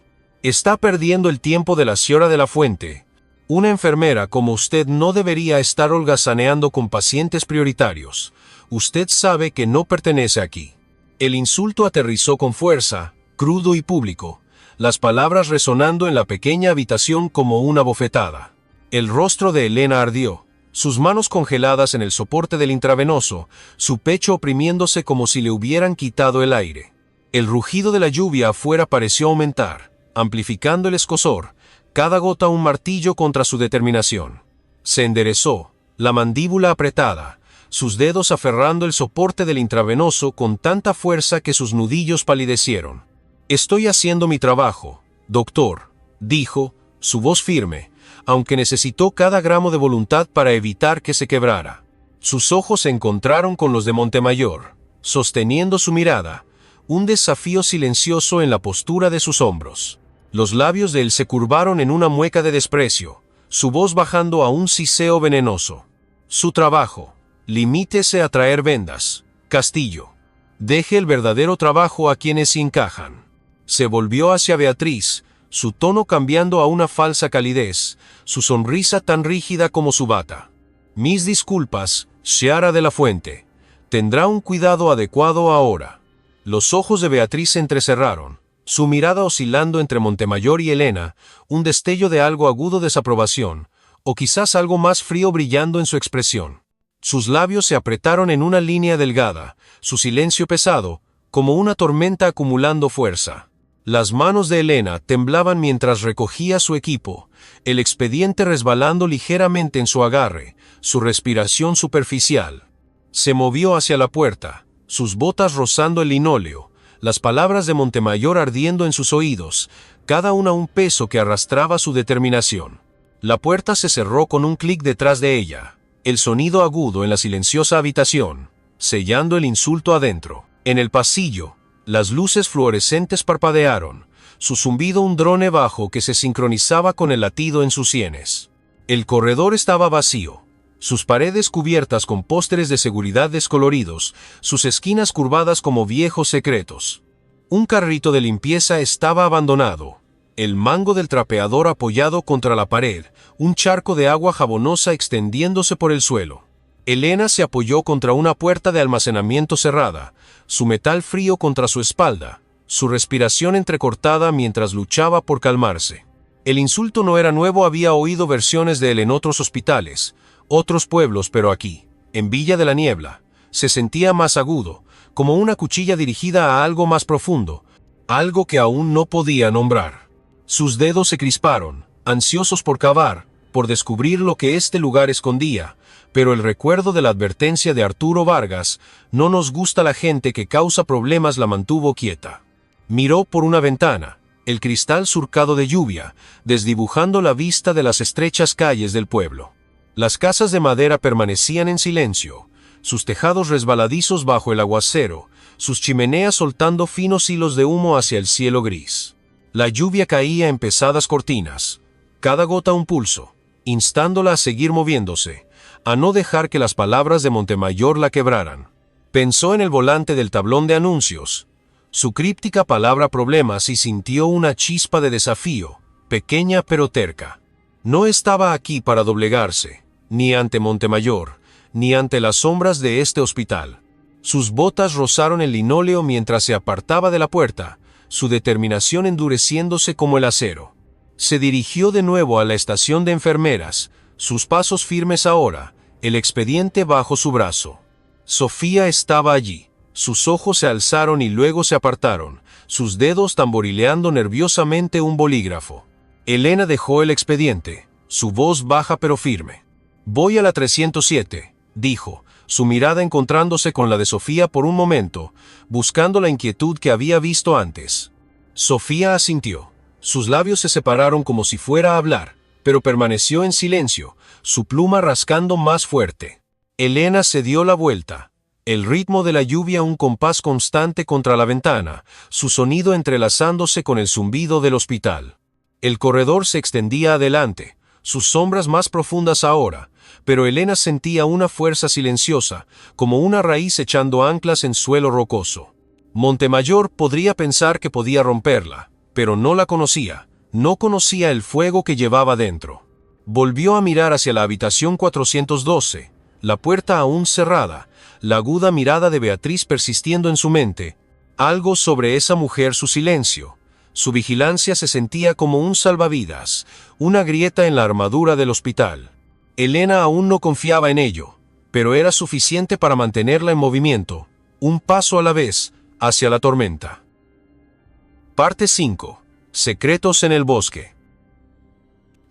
Está perdiendo el tiempo de la señora de la Fuente. Una enfermera como usted no debería estar holgazaneando con pacientes prioritarios. Usted sabe que no pertenece aquí. El insulto aterrizó con fuerza, crudo y público, las palabras resonando en la pequeña habitación como una bofetada. El rostro de Elena ardió, sus manos congeladas en el soporte del intravenoso, su pecho oprimiéndose como si le hubieran quitado el aire. El rugido de la lluvia afuera pareció aumentar, amplificando el escozor, cada gota un martillo contra su determinación. Se enderezó, la mandíbula apretada, sus dedos aferrando el soporte del intravenoso con tanta fuerza que sus nudillos palidecieron. Estoy haciendo mi trabajo, doctor, dijo, su voz firme, aunque necesitó cada gramo de voluntad para evitar que se quebrara. Sus ojos se encontraron con los de Montemayor, sosteniendo su mirada, un desafío silencioso en la postura de sus hombros. Los labios de él se curvaron en una mueca de desprecio, su voz bajando a un siseo venenoso. Su trabajo. Limítese a traer vendas, Castillo. Deje el verdadero trabajo a quienes encajan. Se volvió hacia Beatriz, su tono cambiando a una falsa calidez, su sonrisa tan rígida como su bata. Mis disculpas, Seara de la Fuente. Tendrá un cuidado adecuado ahora. Los ojos de Beatriz se entrecerraron, su mirada oscilando entre Montemayor y Elena, un destello de algo agudo desaprobación, o quizás algo más frío brillando en su expresión. Sus labios se apretaron en una línea delgada, su silencio pesado, como una tormenta acumulando fuerza. Las manos de Elena temblaban mientras recogía su equipo, el expediente resbalando ligeramente en su agarre, su respiración superficial. Se movió hacia la puerta, sus botas rozando el linóleo, las palabras de Montemayor ardiendo en sus oídos, cada una un peso que arrastraba su determinación. La puerta se cerró con un clic detrás de ella, el sonido agudo en la silenciosa habitación, sellando el insulto adentro. En el pasillo, las luces fluorescentes parpadearon, su zumbido un drone bajo que se sincronizaba con el latido en sus sienes. El corredor estaba vacío, sus paredes cubiertas con pósteres de seguridad descoloridos, sus esquinas curvadas como viejos secretos. Un carrito de limpieza estaba abandonado, el mango del trapeador apoyado contra la pared, un charco de agua jabonosa extendiéndose por el suelo. Elena se apoyó contra una puerta de almacenamiento cerrada, su metal frío contra su espalda, su respiración entrecortada mientras luchaba por calmarse. El insulto no era nuevo, había oído versiones de él en otros hospitales, otros pueblos, pero aquí, en Villa de la Niebla, se sentía más agudo, como una cuchilla dirigida a algo más profundo, algo que aún no podía nombrar. Sus dedos se crisparon, ansiosos por cavar, por descubrir lo que este lugar escondía, pero el recuerdo de la advertencia de Arturo Vargas, no nos gusta la gente que causa problemas, la mantuvo quieta. Miró por una ventana, el cristal surcado de lluvia, desdibujando la vista de las estrechas calles del pueblo. Las casas de madera permanecían en silencio, sus tejados resbaladizos bajo el aguacero, sus chimeneas soltando finos hilos de humo hacia el cielo gris. La lluvia caía en pesadas cortinas, cada gota un pulso, instándola a seguir moviéndose, a no dejar que las palabras de Montemayor la quebraran. Pensó en el volante del tablón de anuncios, su críptica palabra problemas, y sintió una chispa de desafío, pequeña pero terca. No estaba aquí para doblegarse, ni ante Montemayor, ni ante las sombras de este hospital. Sus botas rozaron el linóleo mientras se apartaba de la puerta, su determinación endureciéndose como el acero. Se dirigió de nuevo a la estación de enfermeras, sus pasos firmes ahora, el expediente bajo su brazo. Sofía estaba allí. Sus ojos se alzaron y luego se apartaron, sus dedos tamborileando nerviosamente un bolígrafo. Elena dejó el expediente, su voz baja pero firme. «Voy a la 307», dijo, su mirada encontrándose con la de Sofía por un momento, buscando la inquietud que había visto antes. Sofía asintió. Sus labios se separaron como si fuera a hablar, pero permaneció en silencio, su pluma rascando más fuerte. Elena se dio la vuelta. El ritmo de la lluvia un compás constante contra la ventana, su sonido entrelazándose con el zumbido del hospital. El corredor se extendía adelante, sus sombras más profundas ahora, pero Elena sentía una fuerza silenciosa, como una raíz echando anclas en suelo rocoso. Montemayor podría pensar que podía romperla, pero no la conocía, no conocía el fuego que llevaba dentro. Volvió a mirar hacia la habitación 412, la puerta aún cerrada, la aguda mirada de Beatriz persistiendo en su mente, algo sobre esa mujer, su silencio. Su vigilancia se sentía como un salvavidas, una grieta en la armadura del hospital. Elena aún no confiaba en ello, pero era suficiente para mantenerla en movimiento, un paso a la vez, hacia la tormenta. Parte 5. Secretos en el bosque.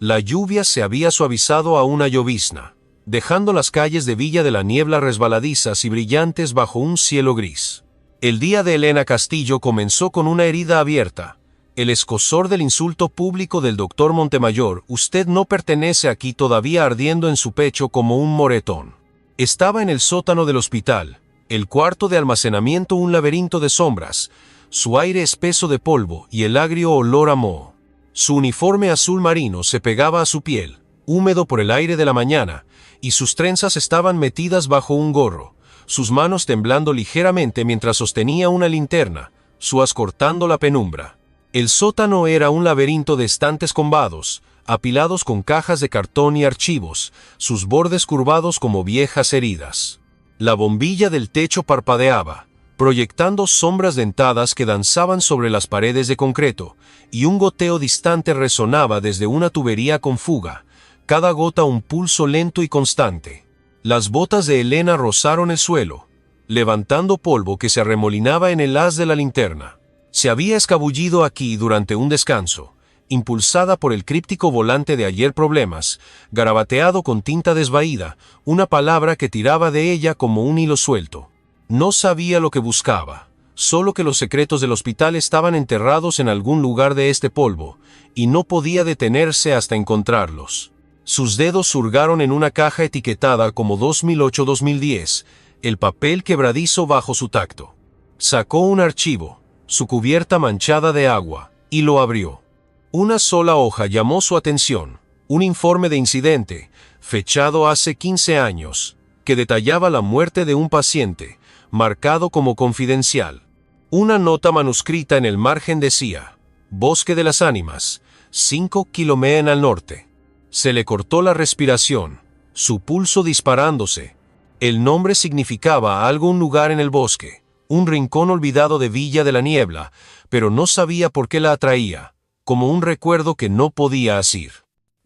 La lluvia se había suavizado a una llovizna, dejando las calles de Villa de la Niebla resbaladizas y brillantes bajo un cielo gris. El día de Elena Castillo comenzó con una herida abierta, el escozor del insulto público del doctor Montemayor, «Usted no pertenece aquí», todavía ardiendo en su pecho como un moretón. Estaba en el sótano del hospital, el cuarto de almacenamiento un laberinto de sombras, su aire espeso de polvo y el agrio olor a moho. Su uniforme azul marino se pegaba a su piel, húmedo por el aire de la mañana, y sus trenzas estaban metidas bajo un gorro, sus manos temblando ligeramente mientras sostenía una linterna, suas cortando la penumbra. El sótano era un laberinto de estantes combados, apilados con cajas de cartón y archivos, sus bordes curvados como viejas heridas. La bombilla del techo parpadeaba, proyectando sombras dentadas que danzaban sobre las paredes de concreto, y un goteo distante resonaba desde una tubería con fuga, cada gota un pulso lento y constante. Las botas de Elena rozaron el suelo, levantando polvo que se arremolinaba en el haz de la linterna. Se había escabullido aquí durante un descanso, impulsada por el críptico volante de Ayer Problemas, garabateado con tinta desvaída, una palabra que tiraba de ella como un hilo suelto. No sabía lo que buscaba, solo que los secretos del hospital estaban enterrados en algún lugar de este polvo, y no podía detenerse hasta encontrarlos. Sus dedos hurgaron en una caja etiquetada como 2008-2010, el papel quebradizo bajo su tacto. Sacó un archivo, su cubierta manchada de agua, y lo abrió. Una sola hoja llamó su atención, Un informe de incidente, fechado hace 15 años, que detallaba la muerte de un paciente, marcado como confidencial. Una nota manuscrita en el margen decía: Bosque de las Ánimas, 5 km al norte. Se le cortó la respiración, su pulso disparándose. El nombre significaba algún lugar en el bosque, un rincón olvidado de Villa de la Niebla, pero no sabía por qué la atraía, como un recuerdo que no podía asir.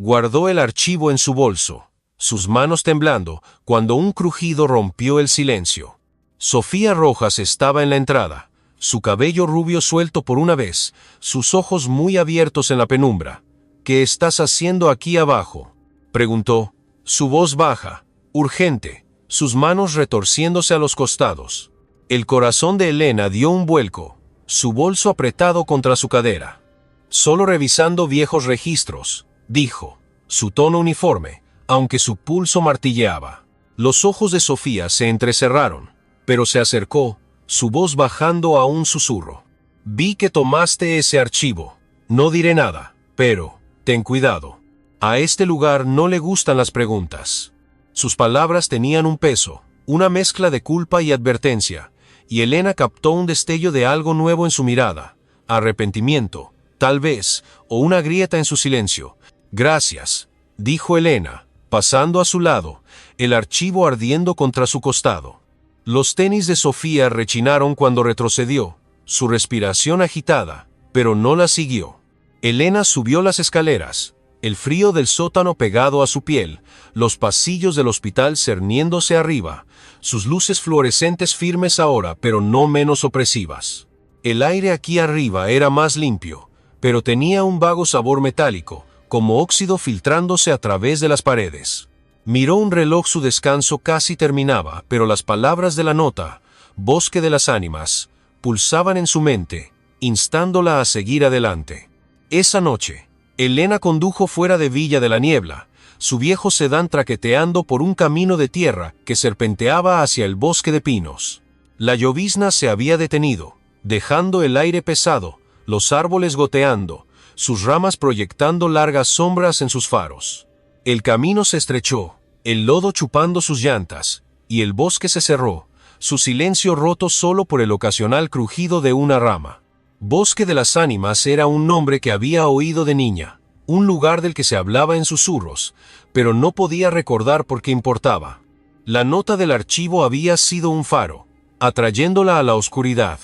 Guardó el archivo en su bolso, sus manos temblando, cuando un crujido rompió el silencio. Sofía Rojas estaba en la entrada, su cabello rubio suelto por una vez, sus ojos muy abiertos en la penumbra. «¿Qué estás haciendo aquí abajo?», preguntó, su voz baja, urgente, sus manos retorciéndose a los costados. El corazón de Elena dio un vuelco, su bolso apretado contra su cadera. «Solo revisando viejos registros», dijo, su tono uniforme, aunque su pulso martilleaba. Los ojos de Sofía se entrecerraron, pero se acercó, su voz bajando a un susurro. «Vi que tomaste ese archivo. No diré nada, pero ten cuidado. A este lugar no le gustan las preguntas». Sus palabras tenían un peso, una mezcla de culpa y advertencia, y Elena captó un destello de algo nuevo en su mirada, arrepentimiento, tal vez, o una grieta en su silencio. «Gracias», dijo Elena, pasando a su lado, el archivo ardiendo contra su costado. Los tenis de Sofía rechinaron cuando retrocedió, su respiración agitada, pero no la siguió. Elena subió las escaleras, el frío del sótano pegado a su piel, los pasillos del hospital cerniéndose arriba, sus luces fluorescentes firmes ahora, pero no menos opresivas. El aire aquí arriba era más limpio, pero tenía un vago sabor metálico, como óxido filtrándose a través de las paredes. Miró un reloj, su descanso casi terminaba, pero las palabras de la nota, Bosque de las Ánimas, pulsaban en su mente, instándola a seguir adelante. Esa noche, Elena condujo fuera de Villa de la Niebla, su viejo sedán traqueteando por un camino de tierra que serpenteaba hacia el bosque de pinos. La llovizna se había detenido, dejando el aire pesado, los árboles goteando, sus ramas proyectando largas sombras en sus faros. El camino se estrechó, el lodo chupando sus llantas, y el bosque se cerró, su silencio roto solo por el ocasional crujido de una rama. Bosque de las Ánimas era un nombre que había oído de niña, un lugar del que se hablaba en susurros, pero no podía recordar por qué importaba. La nota del archivo había sido un faro, atrayéndola a la oscuridad.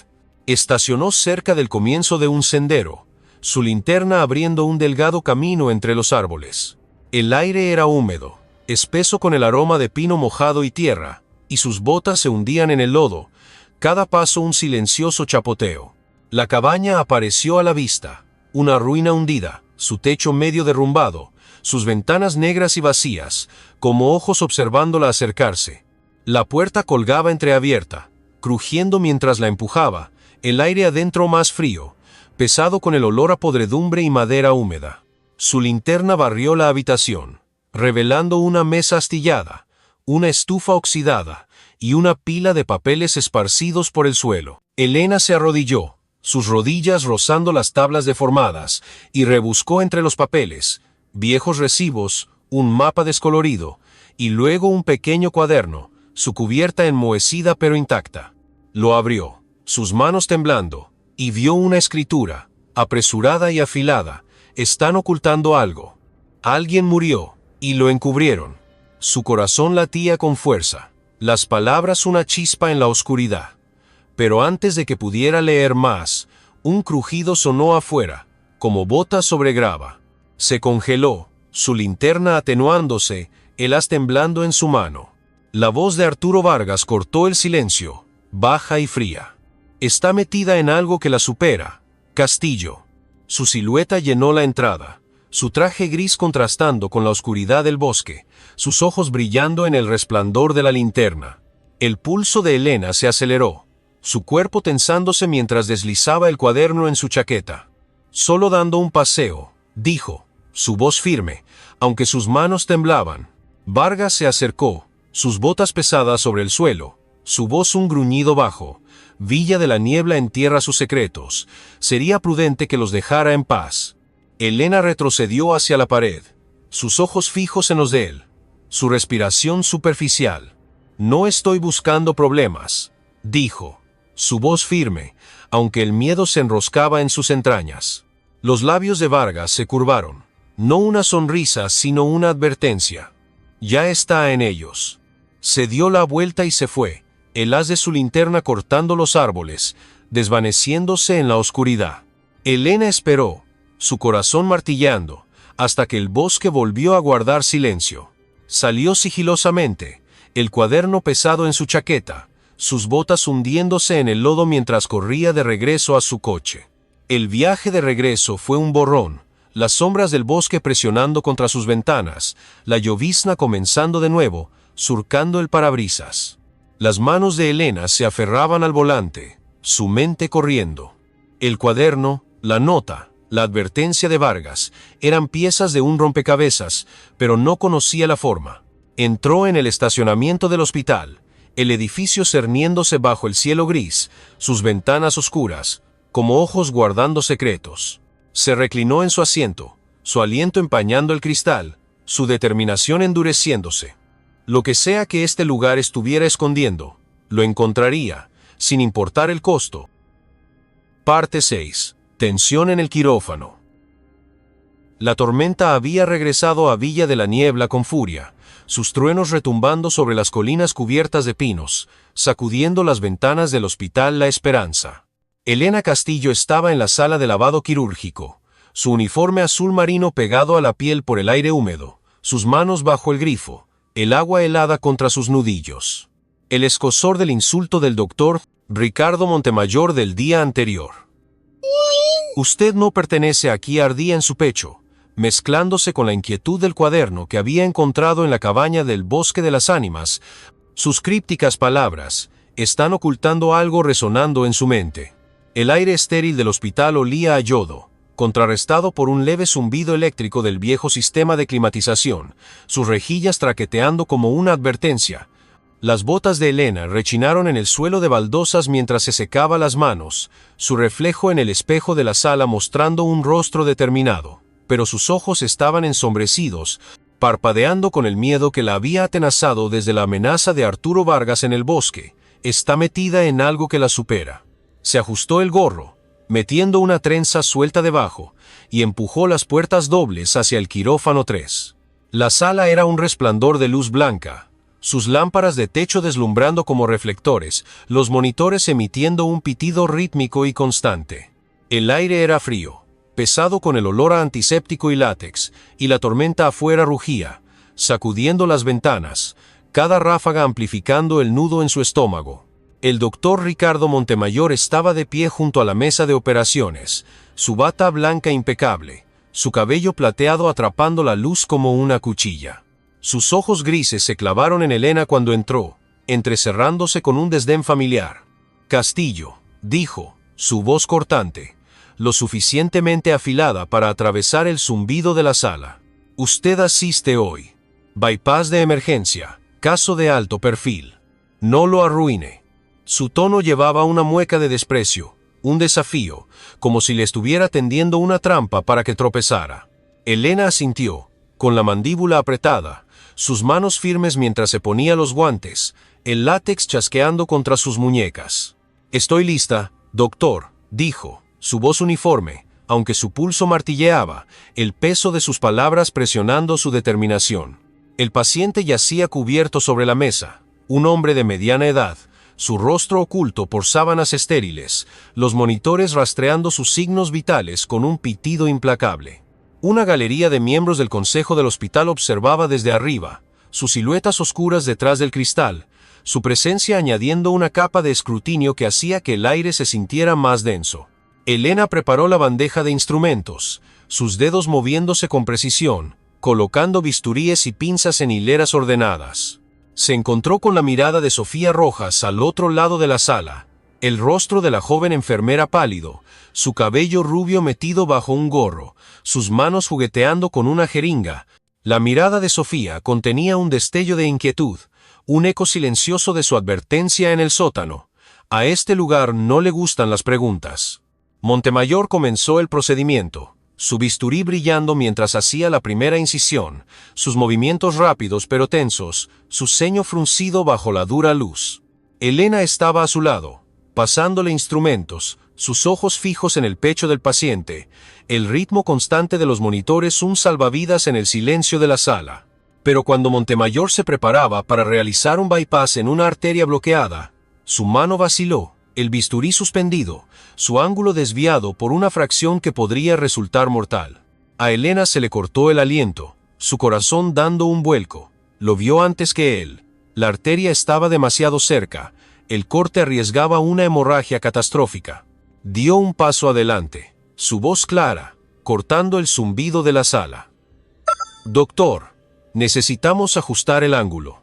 Estacionó cerca del comienzo de un sendero, su linterna abriendo un delgado camino entre los árboles. El aire era húmedo, espeso con el aroma de pino mojado y tierra, y sus botas se hundían en el lodo, cada paso un silencioso chapoteo. La cabaña apareció a la vista, una ruina hundida, su techo medio derrumbado, sus ventanas negras y vacías, como ojos observándola acercarse. La puerta colgaba entreabierta, crujiendo mientras la empujaba, el aire adentro más frío, pesado con el olor a podredumbre y madera húmeda. Su linterna barrió la habitación, revelando una mesa astillada, una estufa oxidada y una pila de papeles esparcidos por el suelo. Elena se arrodilló, sus rodillas rozando las tablas deformadas, y rebuscó entre los papeles, viejos recibos, un mapa descolorido, y luego un pequeño cuaderno, su cubierta enmohecida pero intacta. Lo abrió, sus manos temblando, y vio una escritura, apresurada y afilada. Están ocultando algo. Alguien murió, y lo encubrieron. Su corazón latía con fuerza, las palabras una chispa en la oscuridad. Pero antes de que pudiera leer más, un crujido sonó afuera, como botas sobre grava. Se congeló, su linterna atenuándose, el haz temblando en su mano. La voz de Arturo Vargas cortó el silencio, baja y fría. Está metida en algo que la supera. Castillo. Su silueta llenó la entrada, su traje gris contrastando con la oscuridad del bosque, sus ojos brillando en el resplandor de la linterna. El pulso de Elena se aceleró, su cuerpo tensándose mientras deslizaba el cuaderno en su chaqueta. «Solo dando un paseo», dijo, su voz firme, aunque sus manos temblaban. Vargas se acercó, sus botas pesadas sobre el suelo, su voz un gruñido bajo. Villa de la Niebla entierra sus secretos. Sería prudente que los dejara en paz. Elena retrocedió hacia la pared. sus ojos fijos en los de él, su respiración superficial. «No estoy buscando problemas», dijo, su voz firme, aunque el miedo se enroscaba en sus entrañas. Los labios de Vargas se curvaron, no una sonrisa, sino una advertencia. «Ya está en ellos». Se dio la vuelta y se fue, el haz de su linterna cortando los árboles, desvaneciéndose en la oscuridad. Elena esperó, su corazón martillando, hasta que el bosque volvió a guardar silencio. Salió sigilosamente, el cuaderno pesado en su chaqueta, sus botas hundiéndose en el lodo mientras corría de regreso a su coche. El viaje de regreso fue un borrón, las sombras del bosque presionando contra sus ventanas, la llovizna comenzando de nuevo, surcando el parabrisas. Las manos de Elena se aferraban al volante, su mente corriendo. El cuaderno, la nota, la advertencia de Vargas, eran piezas de un rompecabezas, pero no conocía la forma. Entró en el estacionamiento del hospital, el edificio cerniéndose bajo el cielo gris, sus ventanas oscuras, como ojos guardando secretos. Se reclinó en su asiento, su aliento empañando el cristal, su determinación endureciéndose. Lo que sea que este lugar estuviera escondiendo, lo encontraría, sin importar el costo. Parte 6. Tensión en el quirófano. La tormenta había regresado a Villa de la Niebla con furia, sus truenos retumbando sobre las colinas cubiertas de pinos, sacudiendo las ventanas del Hospital La Esperanza. Elena Castillo estaba en la sala de lavado quirúrgico, su uniforme azul marino pegado a la piel por el aire húmedo, sus manos bajo el grifo, el agua helada contra sus nudillos. El escozor del insulto del doctor Ricardo Montemayor del día anterior. «Usted no pertenece aquí», ardía en su pecho, mezclándose con la inquietud del cuaderno que había encontrado en la cabaña del Bosque de las Ánimas. Sus crípticas palabras están ocultando algo resonando en su mente. El aire estéril del hospital olía a yodo, contrarrestado por un leve zumbido eléctrico del viejo sistema de climatización, sus rejillas traqueteando como una advertencia. Las botas de Elena rechinaron en el suelo de baldosas mientras se secaba las manos, su reflejo en el espejo de la sala mostrando un rostro determinado, pero sus ojos estaban ensombrecidos, parpadeando con el miedo que la había atenazado desde la amenaza de Arturo Vargas en el bosque. Está metida en algo que la supera. Se ajustó el gorro, metiendo una trenza suelta debajo, y empujó las puertas dobles hacia el quirófano 3. La sala era un resplandor de luz blanca, sus lámparas de techo deslumbrando como reflectores, los monitores emitiendo un pitido rítmico y constante. El aire era frío, pesado con el olor a antiséptico y látex, y la tormenta afuera rugía, sacudiendo las ventanas, cada ráfaga amplificando el nudo en su estómago. El doctor Ricardo Montemayor estaba de pie junto a la mesa de operaciones, su bata blanca impecable, su cabello plateado atrapando la luz como una cuchilla. Sus ojos grises se clavaron en Elena cuando entró, entrecerrándose con un desdén familiar. «Castillo», dijo, su voz cortante, lo suficientemente afilada para atravesar el zumbido de la sala. «Usted asiste hoy. Bypass de emergencia, caso de alto perfil. No lo arruine». Su tono llevaba una mueca de desprecio, un desafío, como si le estuviera tendiendo una trampa para que tropezara. Elena asintió, con la mandíbula apretada, sus manos firmes mientras se ponía los guantes, el látex chasqueando contra sus muñecas. «Estoy lista, doctor», dijo, su voz uniforme, aunque su pulso martilleaba, el peso de sus palabras presionando su determinación. El paciente yacía cubierto sobre la mesa, un hombre de mediana edad, su rostro oculto por sábanas estériles, los monitores rastreando sus signos vitales con un pitido implacable. Una galería de miembros del consejo del hospital observaba desde arriba, sus siluetas oscuras detrás del cristal, su presencia añadiendo una capa de escrutinio que hacía que el aire se sintiera más denso. Elena preparó la bandeja de instrumentos, sus dedos moviéndose con precisión, colocando bisturíes y pinzas en hileras ordenadas. Se encontró con la mirada de Sofía Rojas al otro lado de la sala, el rostro de la joven enfermera pálido, su cabello rubio metido bajo un gorro, sus manos jugueteando con una jeringa. La mirada de Sofía contenía un destello de inquietud, un eco silencioso de su advertencia en el sótano. A este lugar no le gustan las preguntas. Montemayor comenzó el procedimiento, su bisturí brillando mientras hacía la primera incisión, sus movimientos rápidos pero tensos, su ceño fruncido bajo la dura luz. Elena estaba a su lado, pasándole instrumentos, sus ojos fijos en el pecho del paciente, el ritmo constante de los monitores un salvavidas en el silencio de la sala. Pero cuando Montemayor se preparaba para realizar un bypass en una arteria bloqueada, su mano vaciló, el bisturí suspendido, su ángulo desviado por una fracción que podría resultar mortal. A Elena se le cortó el aliento, su corazón dando un vuelco. Lo vio antes que él. La arteria estaba demasiado cerca, el corte arriesgaba una hemorragia catastrófica. Dio un paso adelante, su voz clara, cortando el zumbido de la sala. «Doctor, necesitamos ajustar el ángulo.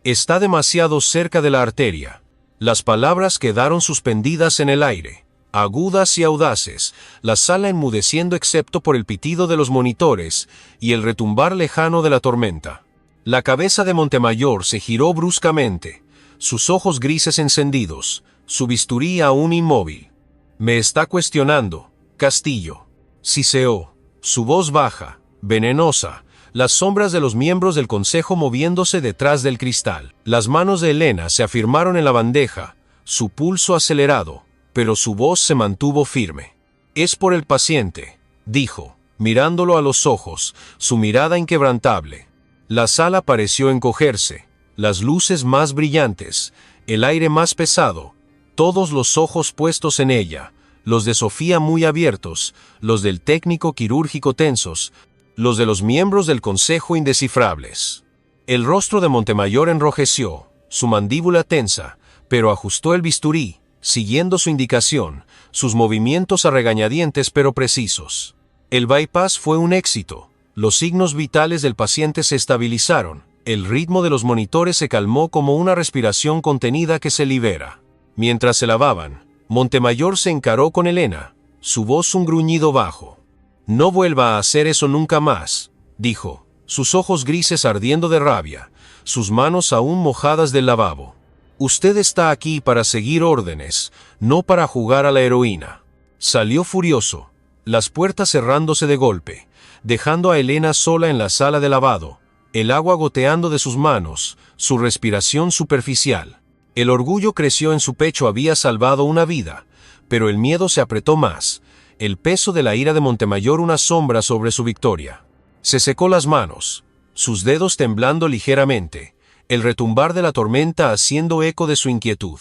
Está demasiado cerca de la arteria». Las palabras quedaron suspendidas en el aire, agudas y audaces, la sala enmudeciendo excepto por el pitido de los monitores y el retumbar lejano de la tormenta. La cabeza de Montemayor se giró bruscamente, sus ojos grises encendidos, su bisturí aún inmóvil. «Me está cuestionando, Castillo», siseó, su voz baja, venenosa, las sombras de los miembros del consejo moviéndose detrás del cristal. Las manos de Elena se afirmaron en la bandeja, su pulso acelerado, pero su voz se mantuvo firme. «Es por el paciente», dijo, mirándolo a los ojos, su mirada inquebrantable. La sala pareció encogerse, las luces más brillantes, el aire más pesado, todos los ojos puestos en ella, los de Sofía muy abiertos, los del técnico quirúrgico tensos, los de los miembros del consejo indescifrables. El rostro de Montemayor enrojeció, su mandíbula tensa, pero ajustó el bisturí, siguiendo su indicación, sus movimientos a regañadientes pero precisos. El bypass fue un éxito, los signos vitales del paciente se estabilizaron, el ritmo de los monitores se calmó como una respiración contenida que se libera. Mientras se lavaban, Montemayor se encaró con Elena, su voz un gruñido bajo. «No vuelva a hacer eso nunca más», dijo, sus ojos grises ardiendo de rabia, sus manos aún mojadas del lavabo. «Usted está aquí para seguir órdenes, no para jugar a la heroína». Salió furioso, las puertas cerrándose de golpe, dejando a Elena sola en la sala de lavado, el agua goteando de sus manos, su respiración superficial. El orgullo creció en su pecho, había salvado una vida, pero el miedo se apretó más. El peso de la ira de Montemayor una sombra sobre su victoria. Se secó las manos, sus dedos temblando ligeramente, el retumbar de la tormenta haciendo eco de su inquietud.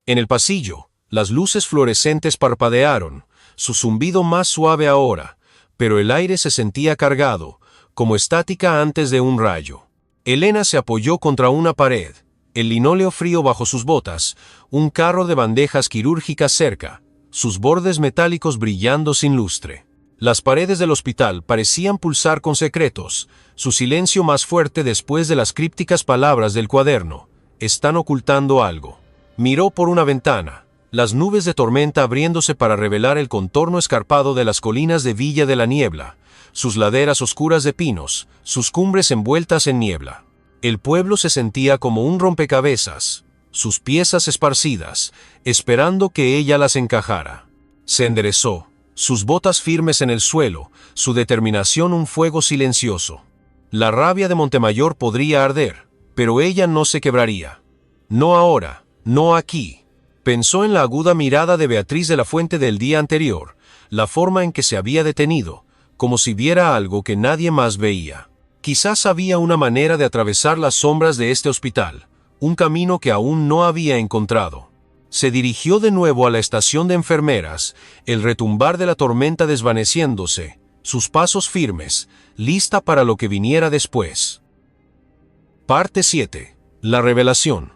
En el pasillo, las luces fluorescentes parpadearon, su zumbido más suave ahora, pero el aire se sentía cargado, como estática antes de un rayo. Elena se apoyó contra una pared, el linóleo frío bajo sus botas, un carro de bandejas quirúrgicas cerca, sus bordes metálicos brillando sin lustre. Las paredes del hospital parecían pulsar con secretos, su silencio más fuerte después de las crípticas palabras del cuaderno. «Están ocultando algo». Miró por una ventana, las nubes de tormenta abriéndose para revelar el contorno escarpado de las colinas de Villa de la Niebla, sus laderas oscuras de pinos, sus cumbres envueltas en niebla. El pueblo se sentía como un rompecabezas, sus piezas esparcidas, esperando que ella las encajara. Se enderezó, sus botas firmes en el suelo, su determinación un fuego silencioso. La rabia de Montemayor podría arder, pero ella no se quebraría. «No ahora, no aquí». Pensó en la aguda mirada de Beatriz de la Fuente del día anterior, la forma en que se había detenido, como si viera algo que nadie más veía. Quizás había una manera de atravesar las sombras de este hospital, un camino que aún no había encontrado. Se dirigió de nuevo a la estación de enfermeras, el retumbar de la tormenta desvaneciéndose, sus pasos firmes, lista para lo que viniera después. Parte 7. La revelación.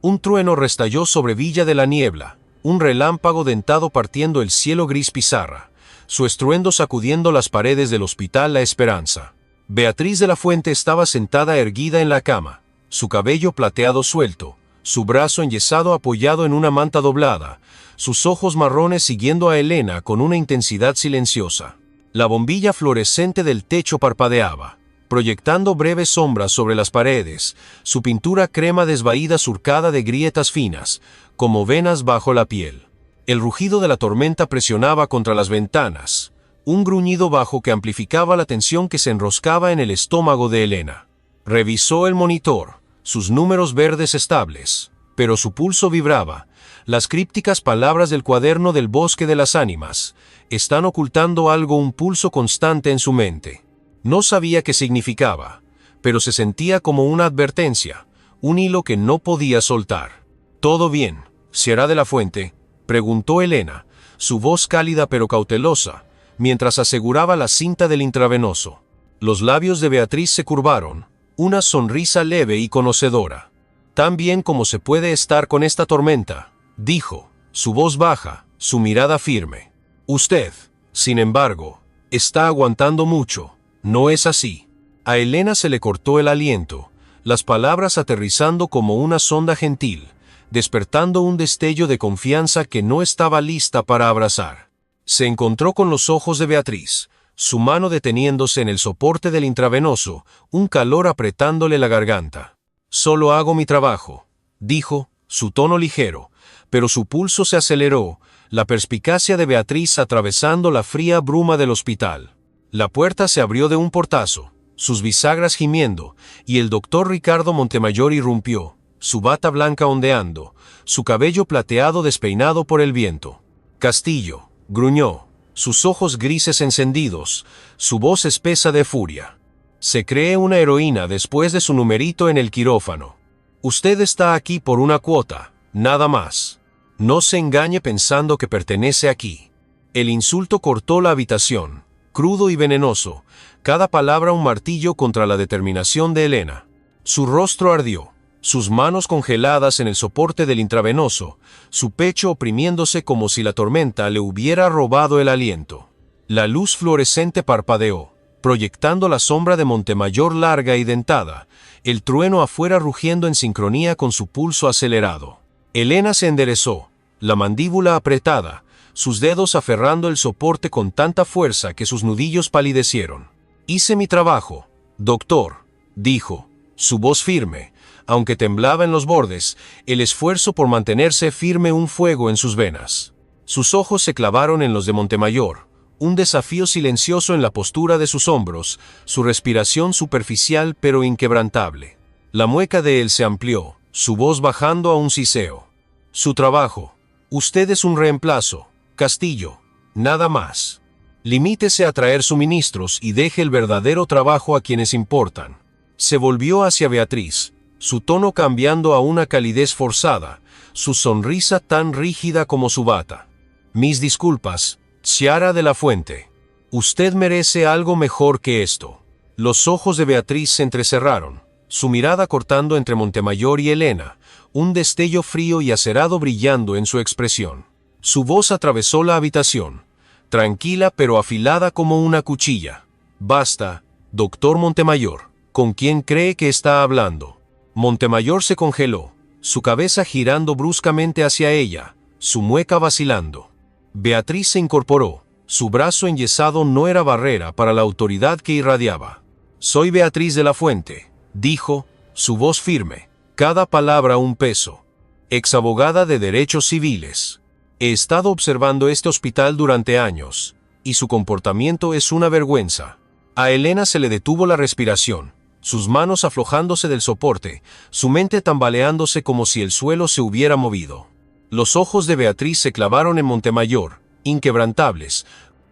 Un trueno restalló sobre Villa de la Niebla, un relámpago dentado partiendo el cielo gris pizarra, su estruendo sacudiendo las paredes del hospital La Esperanza. Beatriz de la Fuente estaba sentada erguida en la cama, su cabello plateado suelto, su brazo enyesado apoyado en una manta doblada, sus ojos marrones siguiendo a Elena con una intensidad silenciosa. La bombilla fluorescente del techo parpadeaba, proyectando breves sombras sobre las paredes, su pintura crema desvaída surcada de grietas finas, como venas bajo la piel. El rugido de la tormenta presionaba contra las ventanas, un gruñido bajo que amplificaba la tensión que se enroscaba en el estómago de Elena. Revisó el monitor, sus números verdes estables, pero su pulso vibraba. Las crípticas palabras del cuaderno del bosque de las ánimas están ocultando algo, un pulso constante en su mente. No sabía qué significaba, pero se sentía como una advertencia, un hilo que no podía soltar. «¿Todo bien, Sierra de la Fuente?», preguntó Elena, su voz cálida pero cautelosa, mientras aseguraba la cinta del intravenoso. Los labios de Beatriz se curvaron, una sonrisa leve y conocedora. «Tan bien como se puede estar con esta tormenta», dijo, su voz baja, su mirada firme. «Usted, sin embargo, está aguantando mucho, ¿no es así?». A Elena se le cortó el aliento, las palabras aterrizando como una sonda gentil, despertando un destello de confianza que no estaba lista para abrazar. Se encontró con los ojos de Beatriz, su mano deteniéndose en el soporte del intravenoso, un calor apretándole la garganta. «Solo hago mi trabajo», dijo, su tono ligero, pero su pulso se aceleró, la perspicacia de Beatriz atravesando la fría bruma del hospital. La puerta se abrió de un portazo, sus bisagras gimiendo, y el doctor Ricardo Montemayor irrumpió, su bata blanca ondeando, su cabello plateado despeinado por el viento. «Castillo», gruñó, sus ojos grises encendidos, su voz espesa de furia. «Se cree una heroína después de su numerito en el quirófano. Usted está aquí por una cuota, nada más. No se engañe pensando que pertenece aquí». El insulto cortó la habitación, crudo y venenoso, cada palabra un martillo contra la determinación de Elena. Su rostro ardió, sus manos congeladas en el soporte del intravenoso, su pecho oprimiéndose como si la tormenta le hubiera robado el aliento. La luz fluorescente parpadeó, proyectando la sombra de Montemayor larga y dentada, el trueno afuera rugiendo en sincronía con su pulso acelerado. Elena se enderezó, la mandíbula apretada, sus dedos aferrando el soporte con tanta fuerza que sus nudillos palidecieron. «Hice mi trabajo, doctor», dijo, su voz firme, aunque temblaba en los bordes, el esfuerzo por mantenerse firme un fuego en sus venas. Sus ojos se clavaron en los de Montemayor, un desafío silencioso en la postura de sus hombros, su respiración superficial pero inquebrantable. La mueca de él se amplió, su voz bajando a un siseo. «Su trabajo. Usted es un reemplazo, Castillo, nada más. Limítese a traer suministros y deje el verdadero trabajo a quienes importan». Se volvió hacia Beatriz, su tono cambiando a una calidez forzada, su sonrisa tan rígida como su bata. «Mis disculpas, Sierra de la Fuente. Usted merece algo mejor que esto». Los ojos de Beatriz se entrecerraron, su mirada cortando entre Montemayor y Elena, un destello frío y acerado brillando en su expresión. Su voz atravesó la habitación, tranquila pero afilada como una cuchilla. «Basta, doctor Montemayor. ¿Con quién cree que está hablando?». Montemayor se congeló, su cabeza girando bruscamente hacia ella, su mueca vacilando. Beatriz se incorporó, su brazo enyesado no era barrera para la autoridad que irradiaba. «Soy Beatriz de la Fuente», dijo, su voz firme, cada palabra un peso. «Exabogada de derechos civiles. He estado observando este hospital durante años, y su comportamiento es una vergüenza». A Elena se le detuvo la respiración, sus manos aflojándose del soporte, su mente tambaleándose como si el suelo se hubiera movido. Los ojos de Beatriz se clavaron en Montemayor, inquebrantables.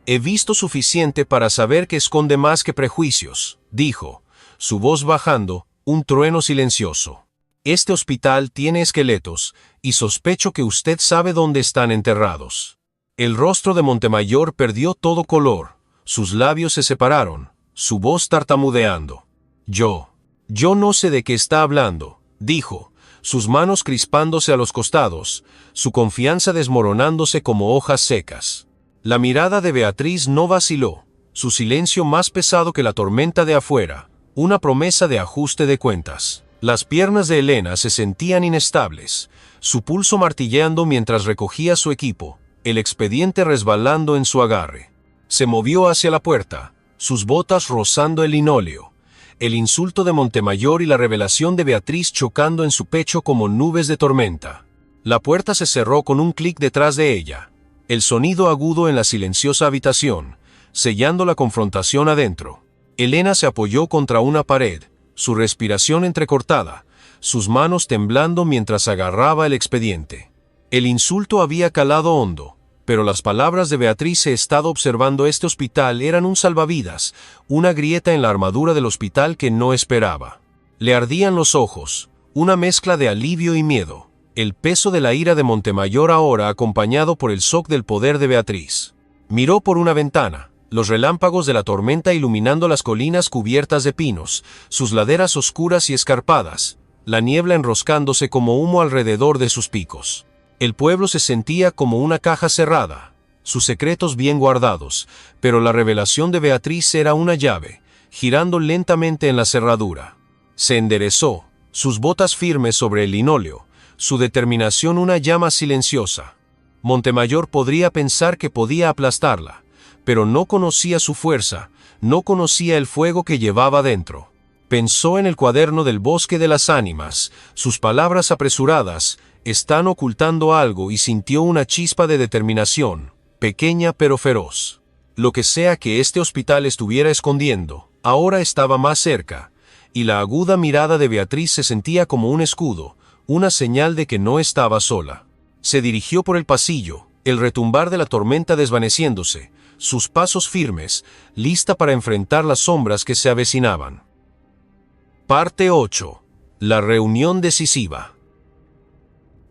«He visto suficiente para saber que esconde más que prejuicios», dijo, su voz bajando, un trueno silencioso. «Este hospital tiene esqueletos, y sospecho que usted sabe dónde están enterrados». El rostro de Montemayor perdió todo color, sus labios se separaron, su voz tartamudeando. Yo no sé de qué está hablando», dijo, sus manos crispándose a los costados, su confianza desmoronándose como hojas secas. La mirada de Beatriz no vaciló, su silencio más pesado que la tormenta de afuera, una promesa de ajuste de cuentas. Las piernas de Elena se sentían inestables, su pulso martilleando mientras recogía su equipo, el expediente resbalando en su agarre. Se movió hacia la puerta, sus botas rozando el linóleo. El insulto de Montemayor y la revelación de Beatriz chocando en su pecho como nubes de tormenta. La puerta se cerró con un clic detrás de ella. El sonido agudo en la silenciosa habitación, sellando la confrontación adentro. Elena se apoyó contra una pared, su respiración entrecortada, sus manos temblando mientras agarraba el expediente. El insulto había calado hondo, pero las palabras de Beatriz: he estado observando este hospital, eran un salvavidas, una grieta en la armadura del hospital que no esperaba. Le ardían los ojos, una mezcla de alivio y miedo, el peso de la ira de Montemayor ahora acompañado por el shock del poder de Beatriz. Miró por una ventana, los relámpagos de la tormenta iluminando las colinas cubiertas de pinos, sus laderas oscuras y escarpadas, la niebla enroscándose como humo alrededor de sus picos. El pueblo se sentía como una caja cerrada, sus secretos bien guardados, pero la revelación de Beatriz era una llave, girando lentamente en la cerradura. Se enderezó, sus botas firmes sobre el linóleo, su determinación una llama silenciosa. Montemayor podría pensar que podía aplastarla, pero no conocía su fuerza, no conocía el fuego que llevaba dentro. Pensó en el cuaderno del bosque de las ánimas, sus palabras apresuradas están ocultando algo, y sintió una chispa de determinación, pequeña pero feroz. Lo que sea que este hospital estuviera escondiendo, ahora estaba más cerca, y la aguda mirada de Beatriz se sentía como un escudo, una señal de que no estaba sola. Se dirigió por el pasillo, el retumbar de la tormenta desvaneciéndose, sus pasos firmes, lista para enfrentar las sombras que se avecinaban. Parte 8. La reunión decisiva.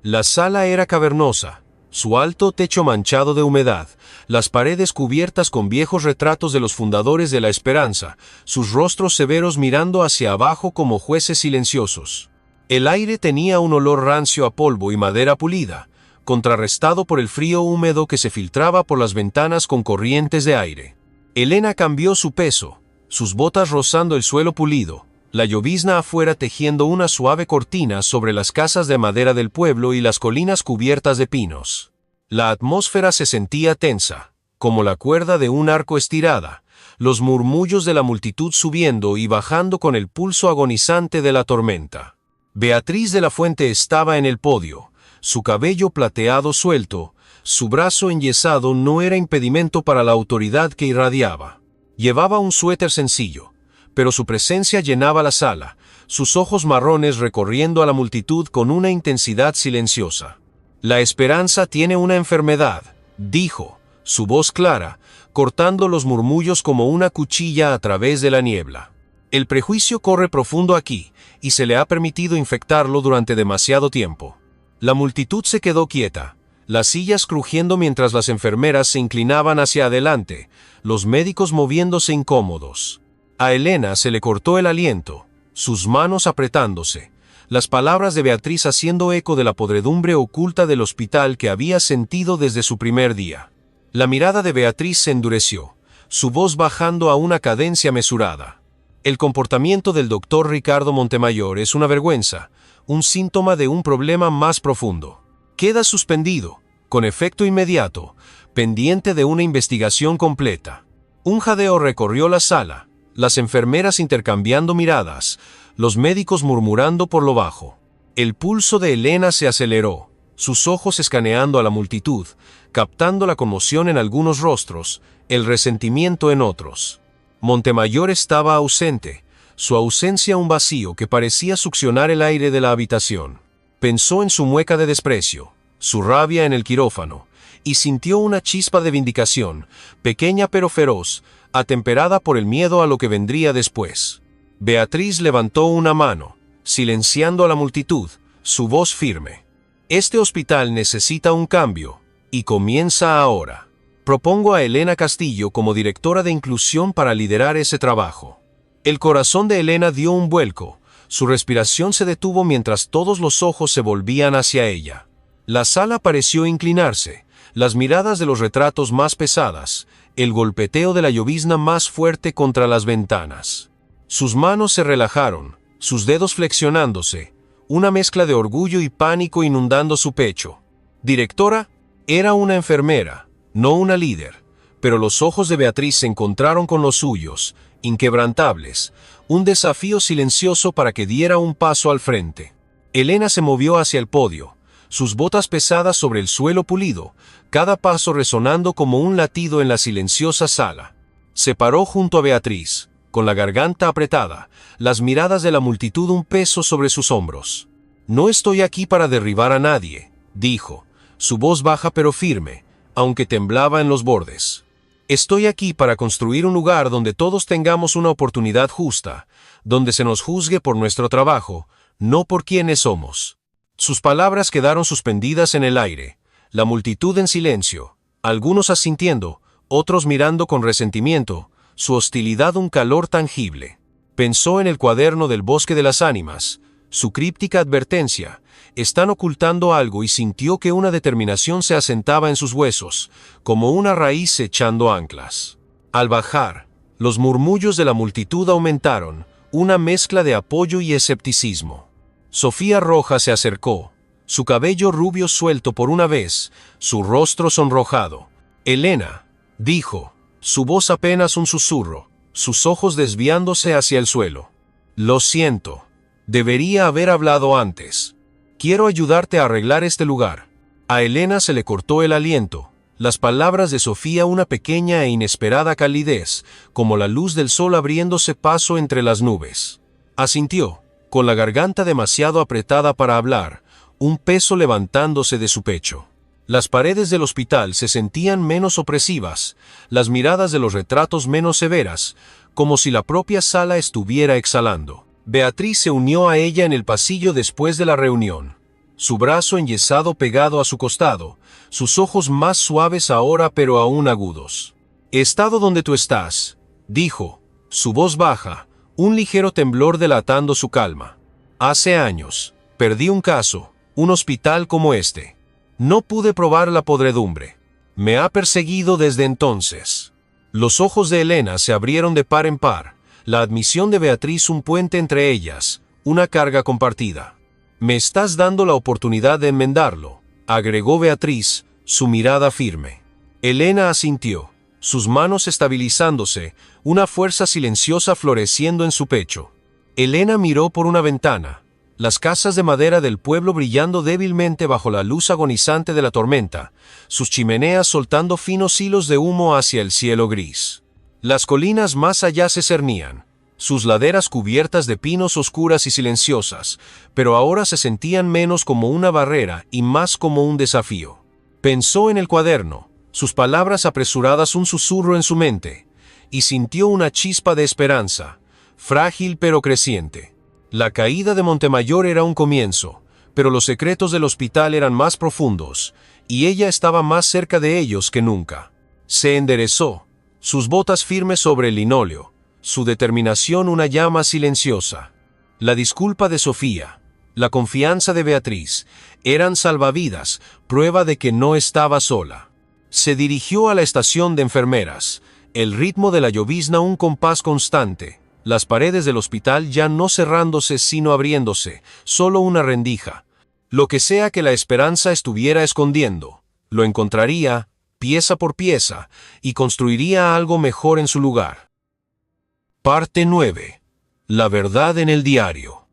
La sala era cavernosa, su alto techo manchado de humedad, las paredes cubiertas con viejos retratos de los fundadores de la esperanza, sus rostros severos mirando hacia abajo como jueces silenciosos. El aire tenía un olor rancio a polvo y madera pulida, contrarrestado por el frío húmedo que se filtraba por las ventanas con corrientes de aire. Elena cambió su peso, sus botas rozando el suelo pulido, la llovizna afuera tejiendo una suave cortina sobre las casas de madera del pueblo y las colinas cubiertas de pinos. La atmósfera se sentía tensa, como la cuerda de un arco estirada, los murmullos de la multitud subiendo y bajando con el pulso agonizante de la tormenta. Beatriz de la Fuente estaba en el podio, su cabello plateado suelto, su brazo enyesado no era impedimento para la autoridad que irradiaba. Llevaba un suéter sencillo, pero su presencia llenaba la sala, sus ojos marrones recorriendo a la multitud con una intensidad silenciosa. La esperanza tiene una enfermedad, dijo, su voz clara, cortando los murmullos como una cuchilla a través de la niebla. El prejuicio corre profundo aquí, y se le ha permitido infectarlo durante demasiado tiempo. La multitud se quedó quieta, las sillas crujiendo mientras las enfermeras se inclinaban hacia adelante, los médicos moviéndose incómodos. A Elena se le cortó el aliento, sus manos apretándose, las palabras de Beatriz haciendo eco de la podredumbre oculta del hospital que había sentido desde su primer día. La mirada de Beatriz se endureció, su voz bajando a una cadencia mesurada. El comportamiento del doctor Ricardo Montemayor es una vergüenza, un síntoma de un problema más profundo. Queda suspendido, con efecto inmediato, pendiente de una investigación completa. Un jadeo recorrió la sala, las enfermeras intercambiando miradas, los médicos murmurando por lo bajo. El pulso de Elena se aceleró, sus ojos escaneando a la multitud, captando la conmoción en algunos rostros, el resentimiento en otros. Montemayor estaba ausente, su ausencia un vacío que parecía succionar el aire de la habitación. Pensó en su mueca de desprecio, su rabia en el quirófano, y sintió una chispa de vindicación, pequeña pero feroz, atemperada por el miedo a lo que vendría después. Beatriz levantó una mano, silenciando a la multitud, su voz firme. Este hospital necesita un cambio, y comienza ahora. Propongo a Elena Castillo como directora de inclusión para liderar ese trabajo. El corazón de Elena dio un vuelco, su respiración se detuvo mientras todos los ojos se volvían hacia ella. La sala pareció inclinarse, las miradas de los retratos más pesadas, el golpeteo de la llovizna más fuerte contra las ventanas. Sus manos se relajaron, sus dedos flexionándose, una mezcla de orgullo y pánico inundando su pecho. Directora, era una enfermera, no una líder, pero los ojos de Beatriz se encontraron con los suyos, inquebrantables, un desafío silencioso para que diera un paso al frente. Elena se movió hacia el podio, sus botas pesadas sobre el suelo pulido, cada paso resonando como un latido en la silenciosa sala. Se paró junto a Beatriz, con la garganta apretada, las miradas de la multitud un peso sobre sus hombros. «No estoy aquí para derribar a nadie», dijo, su voz baja pero firme, aunque temblaba en los bordes. «Estoy aquí para construir un lugar donde todos tengamos una oportunidad justa, donde se nos juzgue por nuestro trabajo, no por quienes somos». Sus palabras quedaron suspendidas en el aire, la multitud en silencio, algunos asintiendo, otros mirando con resentimiento, su hostilidad un calor tangible. Pensó en el cuaderno del Bosque de las Ánimas, su críptica advertencia, están ocultando algo, y sintió que una determinación se asentaba en sus huesos, como una raíz echando anclas. Al bajar, los murmullos de la multitud aumentaron, una mezcla de apoyo y escepticismo. Sofía Roja se acercó, su cabello rubio suelto por una vez, su rostro sonrojado. «Elena», dijo, su voz apenas un susurro, sus ojos desviándose hacia el suelo. «Lo siento, debería haber hablado antes. Quiero ayudarte a arreglar este lugar». A Elena se le cortó el aliento, las palabras de Sofía una pequeña e inesperada calidez, como la luz del sol abriéndose paso entre las nubes. Asintió, con la garganta demasiado apretada para hablar, un peso levantándose de su pecho. Las paredes del hospital se sentían menos opresivas, las miradas de los retratos menos severas, como si la propia sala estuviera exhalando. Beatriz se unió a ella en el pasillo después de la reunión, su brazo enyesado pegado a su costado, sus ojos más suaves ahora pero aún agudos. «He estado donde tú estás», dijo, su voz baja, un ligero temblor delatando su calma. «Hace años, perdí un caso, un hospital como este. No pude probar la podredumbre. Me ha perseguido desde entonces». Los ojos de Elena se abrieron de par en par, la admisión de Beatriz un puente entre ellas, una carga compartida. «Me estás dando la oportunidad de enmendarlo», agregó Beatriz, su mirada firme. Elena asintió, sus manos estabilizándose, una fuerza silenciosa floreciendo en su pecho. Elena miró por una ventana, las casas de madera del pueblo brillando débilmente bajo la luz agonizante de la tormenta, sus chimeneas soltando finos hilos de humo hacia el cielo gris. Las colinas más allá se cernían, sus laderas cubiertas de pinos oscuras y silenciosas, pero ahora se sentían menos como una barrera y más como un desafío. Pensó en el cuaderno, sus palabras apresuradas un susurro en su mente, y sintió una chispa de esperanza, frágil pero creciente. La caída de Montemayor era un comienzo, pero los secretos del hospital eran más profundos, y ella estaba más cerca de ellos que nunca. Se enderezó, sus botas firmes sobre el linóleo, su determinación una llama silenciosa. La disculpa de Sofía, la confianza de Beatriz, eran salvavidas, prueba de que no estaba sola. Se dirigió a la estación de enfermeras, el ritmo de la llovizna un compás constante, las paredes del hospital ya no cerrándose sino abriéndose, solo una rendija. Lo que sea que la esperanza estuviera escondiendo, lo encontraría, pieza por pieza, y construiría algo mejor en su lugar. Parte 9. La verdad en el diario.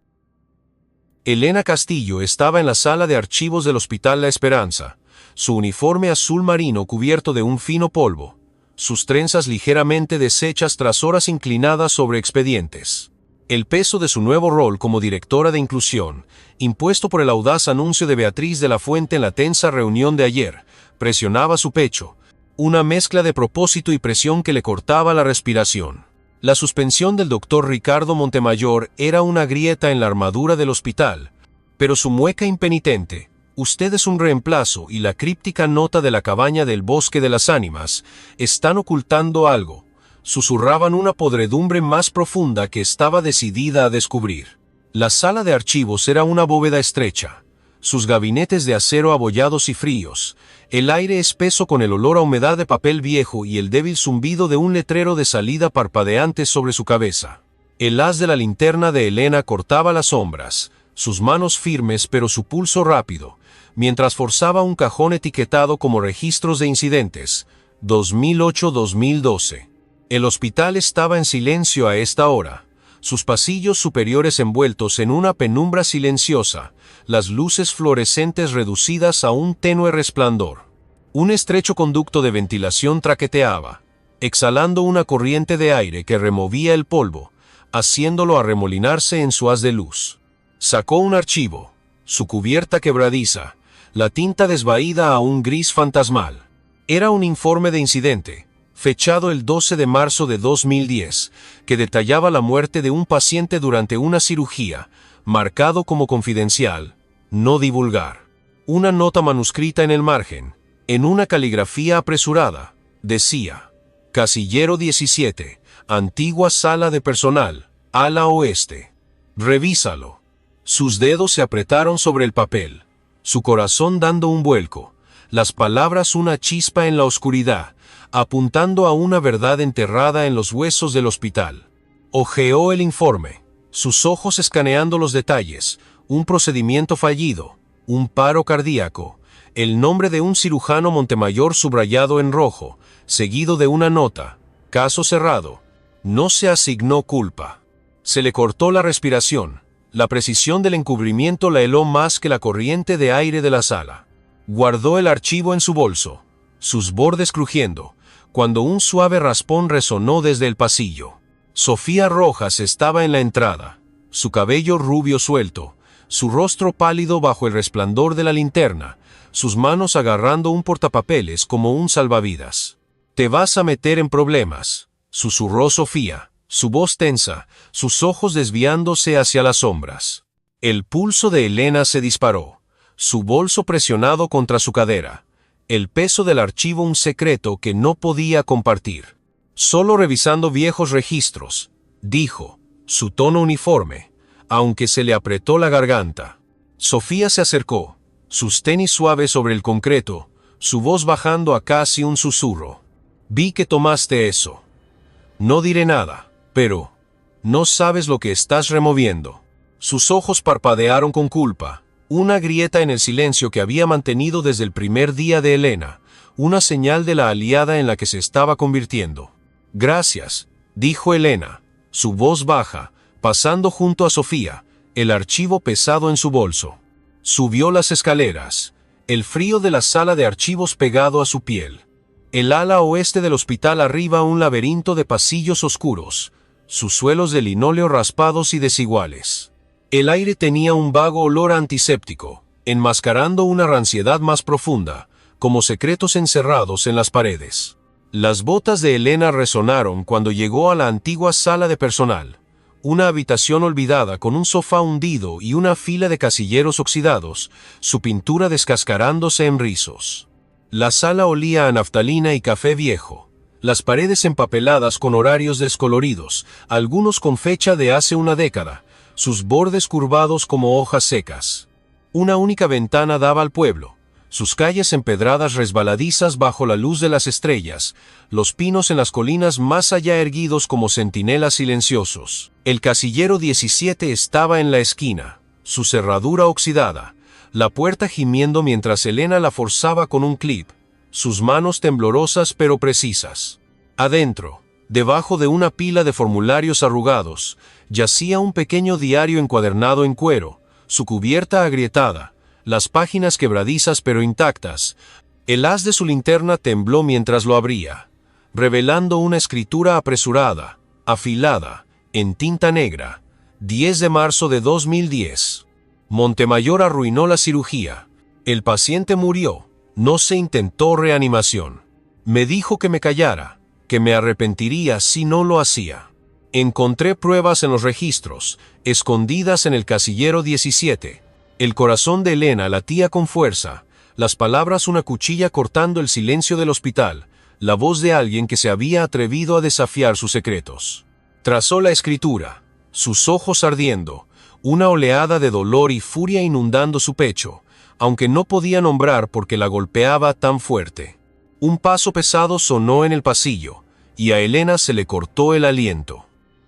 Elena Castillo estaba en la sala de archivos del Hospital La Esperanza, su uniforme azul marino cubierto de un fino polvo, sus trenzas ligeramente deshechas tras horas inclinadas sobre expedientes. El peso de su nuevo rol como directora de inclusión, impuesto por el audaz anuncio de Beatriz de la Fuente en la tensa reunión de ayer, presionaba su pecho, una mezcla de propósito y presión que le cortaba la respiración. La suspensión del doctor Ricardo Montemayor era una grieta en la armadura del hospital, pero su mueca impenitente, «Usted es un reemplazo», y la críptica nota de la cabaña del Bosque de las Ánimas, «Están ocultando algo», susurraban una podredumbre más profunda que estaba decidida a descubrir. La sala de archivos era una bóveda estrecha, sus gabinetes de acero abollados y fríos, el aire espeso con el olor a humedad de papel viejo y el débil zumbido de un letrero de salida parpadeante sobre su cabeza. El haz de la linterna de Elena cortaba las sombras, sus manos firmes pero su pulso rápido, mientras forzaba un cajón etiquetado como registros de incidentes, 2008-2012. El hospital estaba en silencio a esta hora, sus pasillos superiores envueltos en una penumbra silenciosa, las luces fluorescentes reducidas a un tenue resplandor. Un estrecho conducto de ventilación traqueteaba. exhalando una corriente de aire que removía el polvo, haciéndolo arremolinarse en su haz de luz. Sacó un archivo, su cubierta quebradiza, la tinta desvaída a un gris fantasmal. Era un informe de incidente, fechado el 12 de marzo de 2010, que detallaba la muerte de un paciente durante una cirugía, marcado como confidencial, no divulgar. Una nota manuscrita en el margen, en una caligrafía apresurada, decía: Casillero 17, antigua sala de personal, ala oeste. Revísalo. Sus dedos se apretaron sobre el papel, su corazón dando un vuelco, las palabras una chispa en la oscuridad, apuntando a una verdad enterrada en los huesos del hospital. Hojeó el informe, sus ojos escaneando los detalles: un procedimiento fallido, un paro cardíaco, el nombre de un cirujano Montemayor subrayado en rojo, seguido de una nota: caso cerrado, no se asignó culpa. Se le cortó la respiración. La precisión del encubrimiento la heló más que la corriente de aire de la sala. Guardó el archivo en su bolso, sus bordes crujiendo, cuando un suave raspón resonó desde el pasillo. Sofía Rojas estaba en la entrada, su cabello rubio suelto, su rostro pálido bajo el resplandor de la linterna, sus manos agarrando un portapapeles como un salvavidas. «Te vas a meter en problemas», susurró Sofía, su voz tensa, sus ojos desviándose hacia las sombras. El pulso de Elena se disparó, su bolso presionado contra su cadera, el peso del archivo un secreto que no podía compartir. «Solo revisando viejos registros», dijo, su tono uniforme, aunque se le apretó la garganta. Sofía se acercó, sus tenis suaves sobre el concreto, su voz bajando a casi un susurro. «Vi que tomaste eso. No diré nada, pero no sabes lo que estás removiendo». Sus ojos parpadearon con culpa, una grieta en el silencio que había mantenido desde el primer día de Elena, una señal de la aliada en la que se estaba convirtiendo. «Gracias», dijo Elena, su voz baja, pasando junto a Sofía, el archivo pesado en su bolso. Subió las escaleras, el frío de la sala de archivos pegado a su piel. El ala oeste del hospital arriba un laberinto de pasillos oscuros, sus suelos de linóleo raspados y desiguales. El aire tenía un vago olor antiséptico, enmascarando una ranciedad más profunda, como secretos encerrados en las paredes. Las botas de Elena resonaron cuando llegó a la antigua sala de personal, una habitación olvidada con un sofá hundido y una fila de casilleros oxidados, su pintura descascarándose en rizos. La sala olía a naftalina y café viejo, las paredes empapeladas con horarios descoloridos, algunos con fecha de hace una década, sus bordes curvados como hojas secas. Una única ventana daba al pueblo, sus calles empedradas resbaladizas bajo la luz de las estrellas, los pinos en las colinas más allá erguidos como centinelas silenciosos. El casillero 17 estaba en la esquina, su cerradura oxidada, la puerta gimiendo mientras Elena la forzaba con un clip, sus manos temblorosas pero precisas. Adentro, debajo de una pila de formularios arrugados, yacía un pequeño diario encuadernado en cuero, su cubierta agrietada, las páginas quebradizas pero intactas. El haz de su linterna tembló mientras lo abría, revelando una escritura apresurada, afilada, en tinta negra. 10 de marzo de 2010. Montemayor arruinó la cirugía. El paciente murió. No se intentó reanimación. Me dijo que me callara, que me arrepentiría si no lo hacía. Encontré pruebas en los registros, escondidas en el casillero 17. El corazón de Elena latía con fuerza, las palabras una cuchilla cortando el silencio del hospital, la voz de alguien que se había atrevido a desafiar sus secretos. Trazó la escritura, sus ojos ardiendo, una oleada de dolor y furia inundando su pecho, aunque no podía nombrar por qué la golpeaba tan fuerte. Un paso pesado sonó en el pasillo, y a Elena se le cortó el aliento.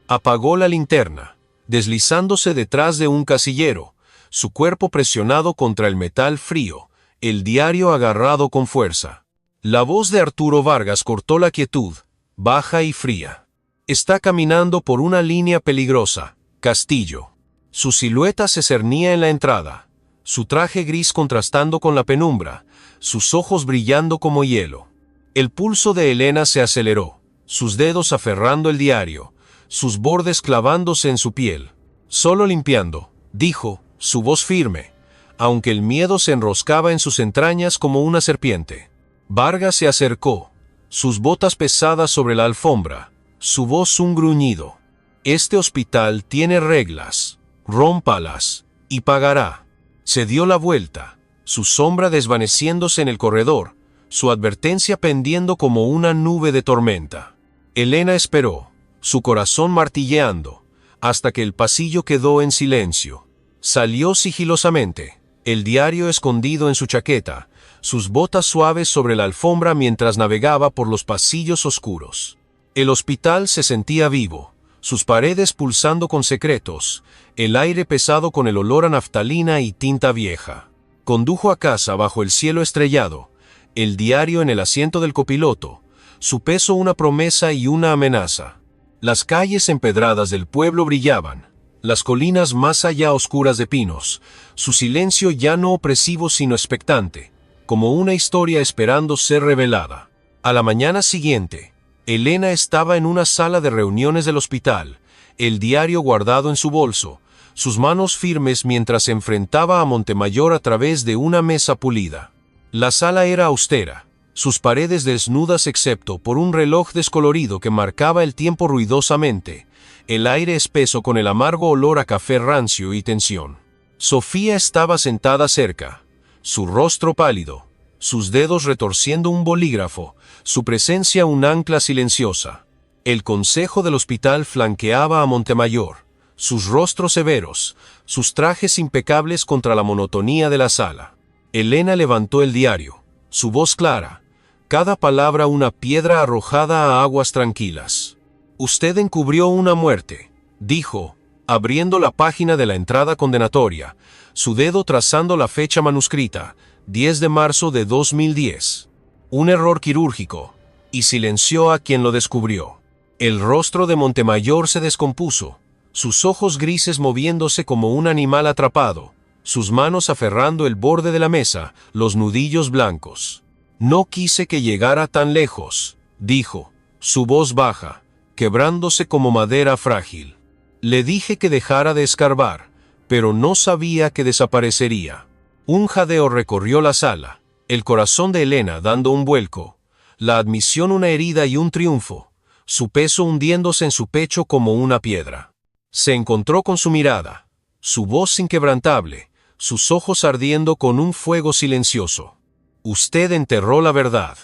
Apagó la linterna, deslizándose detrás de un casillero, su cuerpo presionado contra el metal frío, el diario agarrado con fuerza. La voz de Arturo Vargas cortó la quietud, baja y fría. Está caminando por una línea peligrosa, Castillo. Su silueta se cernía en la entrada, su traje gris contrastando con la penumbra, sus ojos brillando como hielo. El pulso de Elena se aceleró, sus dedos aferrando el diario, sus bordes clavándose en su piel. Solo limpiando, dijo, su voz firme, aunque el miedo se enroscaba en sus entrañas como una serpiente. Vargas se acercó, sus botas pesadas sobre la alfombra, su voz un gruñido. Este hospital tiene reglas, rómpalas, y pagará. Se dio la vuelta, su sombra desvaneciéndose en el corredor, su advertencia pendiendo como una nube de tormenta. Elena esperó, su corazón martilleando, hasta que el pasillo quedó en silencio. Salió sigilosamente, el diario escondido en su chaqueta, sus botas suaves sobre la alfombra mientras navegaba por los pasillos oscuros. El hospital se sentía vivo, sus paredes pulsando con secretos, el aire pesado con el olor a naftalina y tinta vieja. Condujo a casa bajo el cielo estrellado, el diario en el asiento del copiloto, su peso una promesa y una amenaza. Las calles empedradas del pueblo brillaban, las colinas más allá oscuras de pinos, su silencio ya no opresivo sino expectante, como una historia esperando ser revelada. A la mañana siguiente, Elena estaba en una sala de reuniones del hospital, el diario guardado en su bolso, sus manos firmes mientras se enfrentaba a Montemayor a través de una mesa pulida. La sala era austera, sus paredes desnudas excepto por un reloj descolorido que marcaba el tiempo ruidosamente, el aire espeso con el amargo olor a café rancio y tensión. Sofía estaba sentada cerca, su rostro pálido, sus dedos retorciendo un bolígrafo, su presencia un ancla silenciosa. El consejo del hospital flanqueaba a Montemayor, sus rostros severos, sus trajes impecables contra la monotonía de la sala. Elena levantó el diario, su voz clara, cada palabra una piedra arrojada a aguas tranquilas. Usted encubrió una muerte, dijo, abriendo la página de la entrada condenatoria, su dedo trazando la fecha manuscrita, 10 de marzo de 2010. Un error quirúrgico, y silenció a quien lo descubrió. El rostro de Montemayor se descompuso, sus ojos grises moviéndose como un animal atrapado, sus manos aferrando el borde de la mesa, los nudillos blancos. No quise que llegara tan lejos, dijo, su voz baja, quebrándose como madera frágil. Le dije que dejara de escarbar, pero no sabía que desaparecería. Un jadeo recorrió la sala, el corazón de Elena dando un vuelco, la admisión una herida y un triunfo, su peso hundiéndose en su pecho como una piedra. Se encontró con su mirada, su voz inquebrantable, sus ojos ardiendo con un fuego silencioso. Usted enterró la verdad.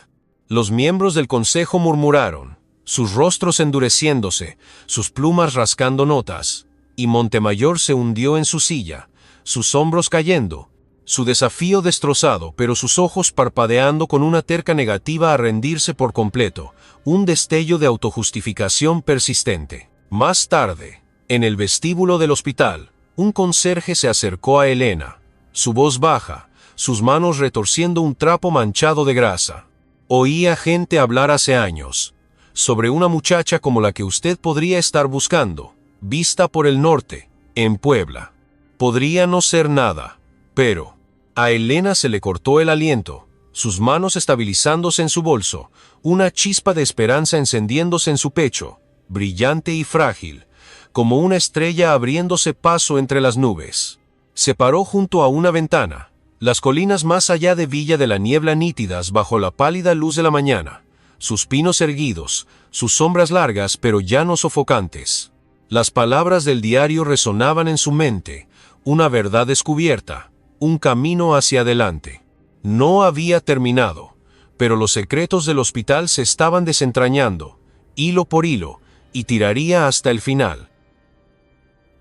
Los miembros del consejo murmuraron, sus rostros endureciéndose, sus plumas rascando notas, y Montemayor se hundió en su silla, sus hombros cayendo, su desafío destrozado, pero sus ojos parpadeando con una terca negativa a rendirse por completo, un destello de autojustificación persistente. Más tarde, en el vestíbulo del hospital, un conserje se acercó a Elena, su voz baja, sus manos retorciendo un trapo manchado de grasa. Oía gente hablar hace años, sobre una muchacha como la que usted podría estar buscando, vista por el norte, en Puebla. Podría no ser nada, pero a Elena se le cortó el aliento, sus manos estabilizándose en su bolso, una chispa de esperanza encendiéndose en su pecho, brillante y frágil, como una estrella abriéndose paso entre las nubes. Se paró junto a una ventana, las colinas más allá de Villa de la Niebla nítidas bajo la pálida luz de la mañana, sus pinos erguidos, sus sombras largas pero ya no sofocantes. Las palabras del diario resonaban en su mente, una verdad descubierta, un camino hacia adelante. No había terminado, pero los secretos del hospital se estaban desentrañando, hilo por hilo, y tiraría hasta el final.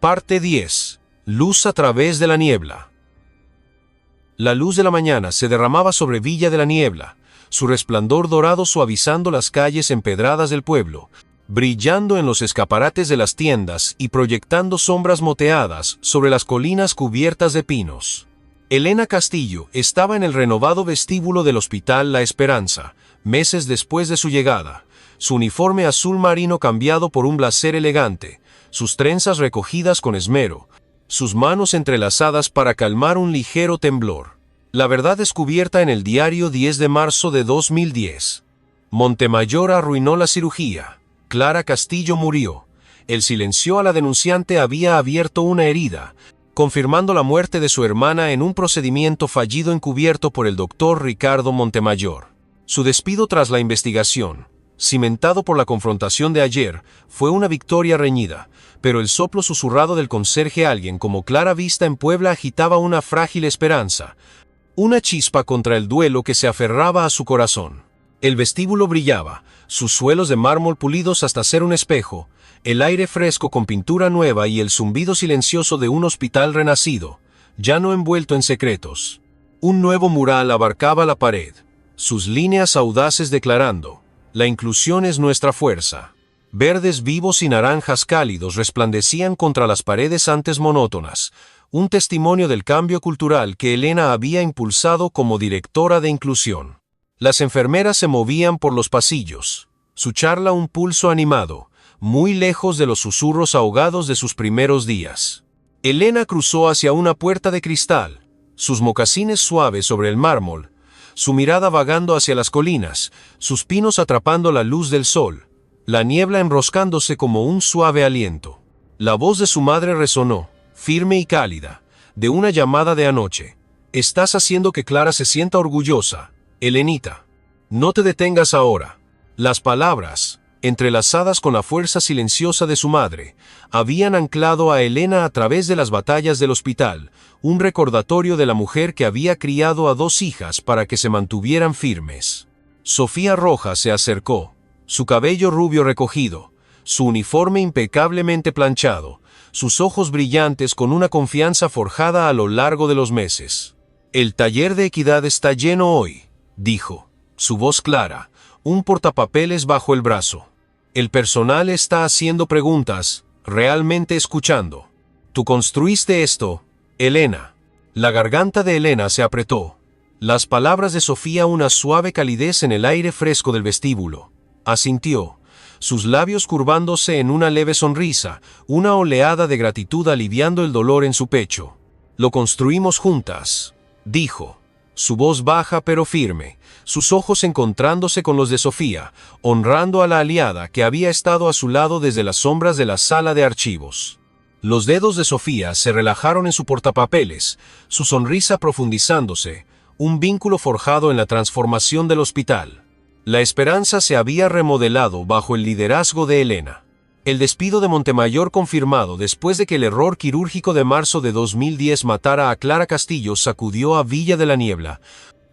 Parte 10. Luz a través de la niebla. La luz de la mañana se derramaba sobre Villa de la Niebla, su resplandor dorado suavizando las calles empedradas del pueblo, brillando en los escaparates de las tiendas y proyectando sombras moteadas sobre las colinas cubiertas de pinos. Elena Castillo estaba en el renovado vestíbulo del Hospital La Esperanza, meses después de su llegada, su uniforme azul marino cambiado por un blazer elegante, sus trenzas recogidas con esmero, sus manos entrelazadas para calmar un ligero temblor. La verdad descubierta en el diario 10 de marzo de 2010. Montemayor arruinó la cirugía. Clara Castillo murió. Él silenció a la denunciante, había abierto una herida, confirmando la muerte de su hermana en un procedimiento fallido encubierto por el doctor Ricardo Montemayor. Su despido tras la investigación, cimentado por la confrontación de ayer, fue una victoria reñida, pero el soplo susurrado del conserje, alguien como Clara vista en Puebla, agitaba una frágil esperanza, una chispa contra el duelo que se aferraba a su corazón. El vestíbulo brillaba, sus suelos de mármol pulidos hasta ser un espejo, el aire fresco con pintura nueva y el zumbido silencioso de un hospital renacido, ya no envuelto en secretos. Un nuevo mural abarcaba la pared, sus líneas audaces declarando: la inclusión es nuestra fuerza. Verdes vivos y naranjas cálidos resplandecían contra las paredes antes monótonas, un testimonio del cambio cultural que Elena había impulsado como directora de inclusión. Las enfermeras se movían por los pasillos, su charla un pulso animado, muy lejos de los susurros ahogados de sus primeros días. Elena cruzó hacia una puerta de cristal, sus mocasines suaves sobre el mármol, su mirada vagando hacia las colinas, sus pinos atrapando la luz del sol, la niebla enroscándose como un suave aliento. La voz de su madre resonó, firme y cálida, de una llamada de anoche. Estás haciendo que Clara se sienta orgullosa, Elenita. No te detengas ahora. Las palabras, entrelazadas con la fuerza silenciosa de su madre, habían anclado a Elena a través de las batallas del hospital, un recordatorio de la mujer que había criado a 2 hijas para que se mantuvieran firmes. Sofía Rojas se acercó, su cabello rubio recogido, su uniforme impecablemente planchado, sus ojos brillantes con una confianza forjada a lo largo de los meses. El taller de equidad está lleno hoy, dijo, su voz clara, un portapapeles bajo el brazo. El personal está haciendo preguntas, realmente escuchando. Tú construiste esto, Elena. La garganta de Elena se apretó. Las palabras de Sofía, una suave calidez en el aire fresco del vestíbulo. Asintió, sus labios curvándose en una leve sonrisa, una oleada de gratitud aliviando el dolor en su pecho. Lo construimos juntas, dijo, su voz baja pero firme, sus ojos encontrándose con los de Sofía, honrando a la aliada que había estado a su lado desde las sombras de la sala de archivos. Los dedos de Sofía se relajaron en su portapapeles, su sonrisa profundizándose, un vínculo forjado en la transformación del hospital. La esperanza se había remodelado bajo el liderazgo de Elena. El despido de Montemayor confirmado después de que el error quirúrgico de marzo de 2010 matara a Clara Castillo sacudió a Villa de la Niebla.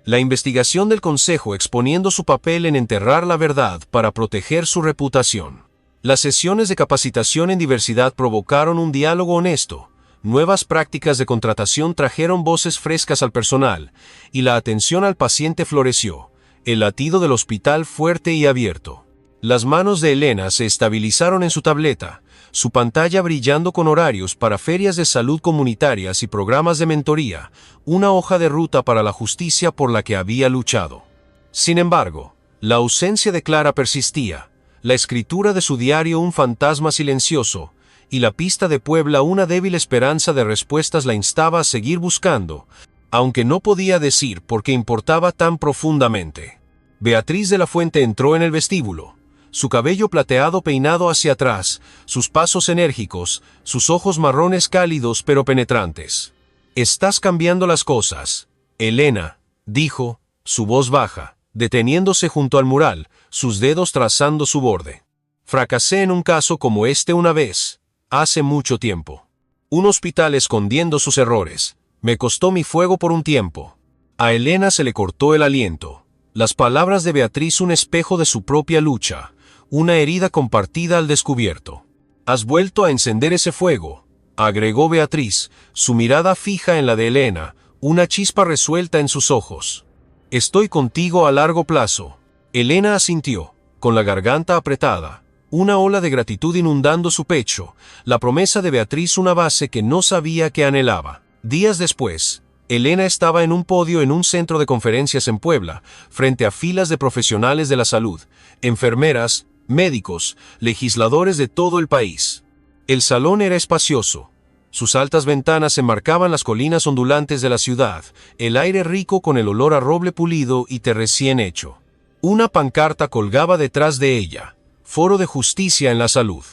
La investigación del Consejo exponiendo su papel en enterrar la verdad para proteger su reputación. Las sesiones de capacitación en diversidad provocaron un diálogo honesto. Nuevas prácticas de contratación trajeron voces frescas al personal, y la atención al paciente floreció, el latido del hospital fuerte y abierto. Las manos de Elena se estabilizaron en su tableta, su pantalla brillando con horarios para ferias de salud comunitarias y programas de mentoría, una hoja de ruta para la justicia por la que había luchado. Sin embargo, la ausencia de Clara persistía, la escritura de su diario un fantasma silencioso, y la pista de Puebla una débil esperanza de respuestas la instaba a seguir buscando, aunque no podía decir por qué importaba tan profundamente. Beatriz de la Fuente entró en el vestíbulo, su cabello plateado peinado hacia atrás, sus pasos enérgicos, sus ojos marrones cálidos pero penetrantes. «Estás cambiando las cosas, Elena», dijo, su voz baja, deteniéndose junto al mural, sus dedos trazando su borde. «Fracasé en un caso como este una vez, hace mucho tiempo. Un hospital escondiendo sus errores. Me costó mi fuego por un tiempo». A Elena se le cortó el aliento. Las palabras de Beatriz un espejo de su propia lucha, una herida compartida al descubierto. «Has vuelto a encender ese fuego», agregó Beatriz, su mirada fija en la de Elena, una chispa resuelta en sus ojos. «Estoy contigo a largo plazo». Elena asintió, con la garganta apretada, una ola de gratitud inundando su pecho, la promesa de Beatriz una base que no sabía que anhelaba. Días después, Elena estaba en un podio en un centro de conferencias en Puebla, frente a filas de profesionales de la salud, enfermeras, médicos, legisladores de todo el país. El salón era espacioso. Sus altas ventanas enmarcaban las colinas ondulantes de la ciudad, el aire rico con el olor a roble pulido y té recién hecho. Una pancarta colgaba detrás de ella: Foro de Justicia en la Salud.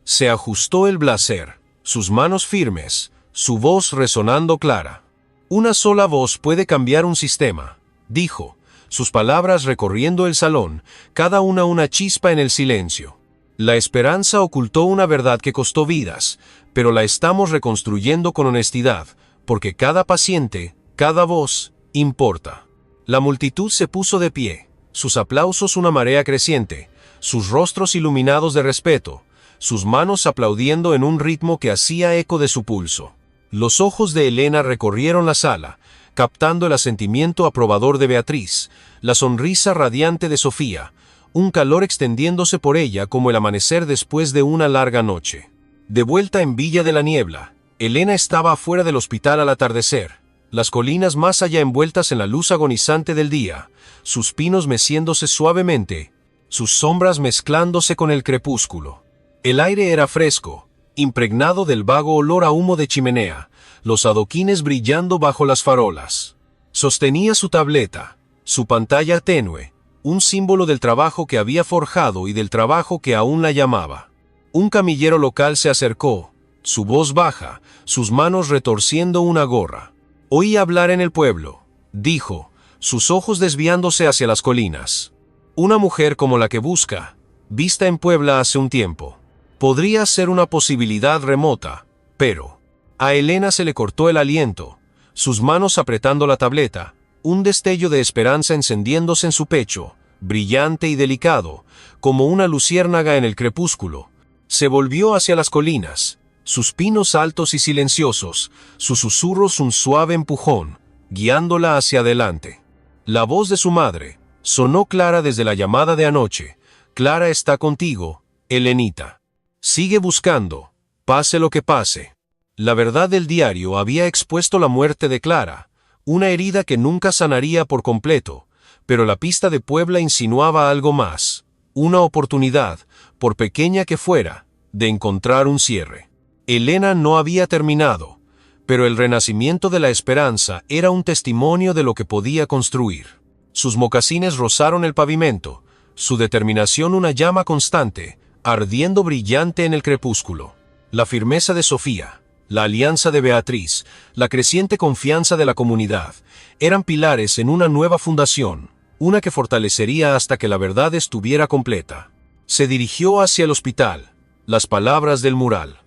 Se ajustó el blazer, sus manos firmes, su voz resonando clara. Una sola voz puede cambiar un sistema, dijo, sus palabras recorriendo el salón, cada una chispa en el silencio. La esperanza ocultó una verdad que costó vidas, pero la estamos reconstruyendo con honestidad, porque cada paciente, cada voz, importa. La multitud se puso de pie, sus aplausos una marea creciente, sus rostros iluminados de respeto, sus manos aplaudiendo en un ritmo que hacía eco de su pulso. Los ojos de Elena recorrieron la sala, captando el asentimiento aprobador de Beatriz, la sonrisa radiante de Sofía, un calor extendiéndose por ella como el amanecer después de una larga noche. De vuelta en Villa de la Niebla, Elena estaba afuera del hospital al atardecer, las colinas más allá envueltas en la luz agonizante del día, sus pinos meciéndose suavemente, sus sombras mezclándose con el crepúsculo. El aire era fresco, impregnado del vago olor a humo de chimenea, los adoquines brillando bajo las farolas. Sostenía su tableta, su pantalla tenue, un símbolo del trabajo que había forjado y del trabajo que aún la llamaba. Un camillero local se acercó, su voz baja, sus manos retorciendo una gorra. Oí hablar en el pueblo, dijo, sus ojos desviándose hacia las colinas. Una mujer como la que busca, vista en Puebla hace un tiempo. Podría ser una posibilidad remota, pero a Elena se le cortó el aliento, sus manos apretando la tableta, un destello de esperanza encendiéndose en su pecho, brillante y delicado, como una luciérnaga en el crepúsculo. Se volvió hacia las colinas, sus pinos altos y silenciosos, sus susurros un suave empujón, guiándola hacia adelante. La voz de su madre sonó clara desde la llamada de anoche: Clara está contigo, Elenita. Sigue buscando, pase lo que pase. La verdad del diario había expuesto la muerte de Clara, una herida que nunca sanaría por completo, pero la pista de Puebla insinuaba algo más, una oportunidad, por pequeña que fuera, de encontrar un cierre. Elena no había terminado, pero el renacimiento de la esperanza era un testimonio de lo que podía construir. Sus mocasines rozaron el pavimento, su determinación una llama constante, ardiendo brillante en el crepúsculo. La firmeza de Sofía, la alianza de Beatriz, la creciente confianza de la comunidad, eran pilares en una nueva fundación, una que fortalecería hasta que la verdad estuviera completa. Se dirigió hacia el hospital, las palabras del mural.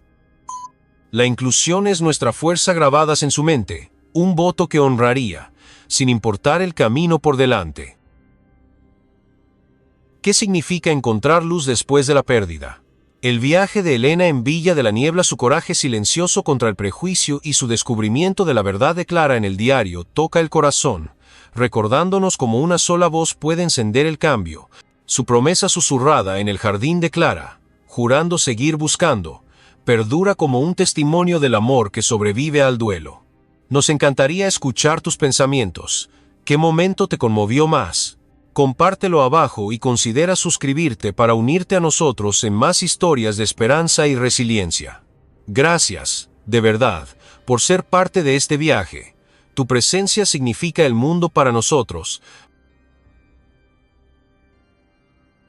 La inclusión es nuestra fuerza grabadas en su mente, un voto que honraría, sin importar el camino por delante. ¿Qué significa encontrar luz después de la pérdida? El viaje de Elena en Villa de la Niebla, su coraje silencioso contra el prejuicio y su descubrimiento de la verdad de Clara en el diario toca el corazón, recordándonos cómo una sola voz puede encender el cambio. Su promesa susurrada en el jardín de Clara, jurando seguir buscando, perdura como un testimonio del amor que sobrevive al duelo. Nos encantaría escuchar tus pensamientos. ¿Qué momento te conmovió más? Compártelo abajo y considera suscribirte para unirte a nosotros en más historias de esperanza y resiliencia. Gracias, de verdad, por ser parte de este viaje. Tu presencia significa el mundo para nosotros,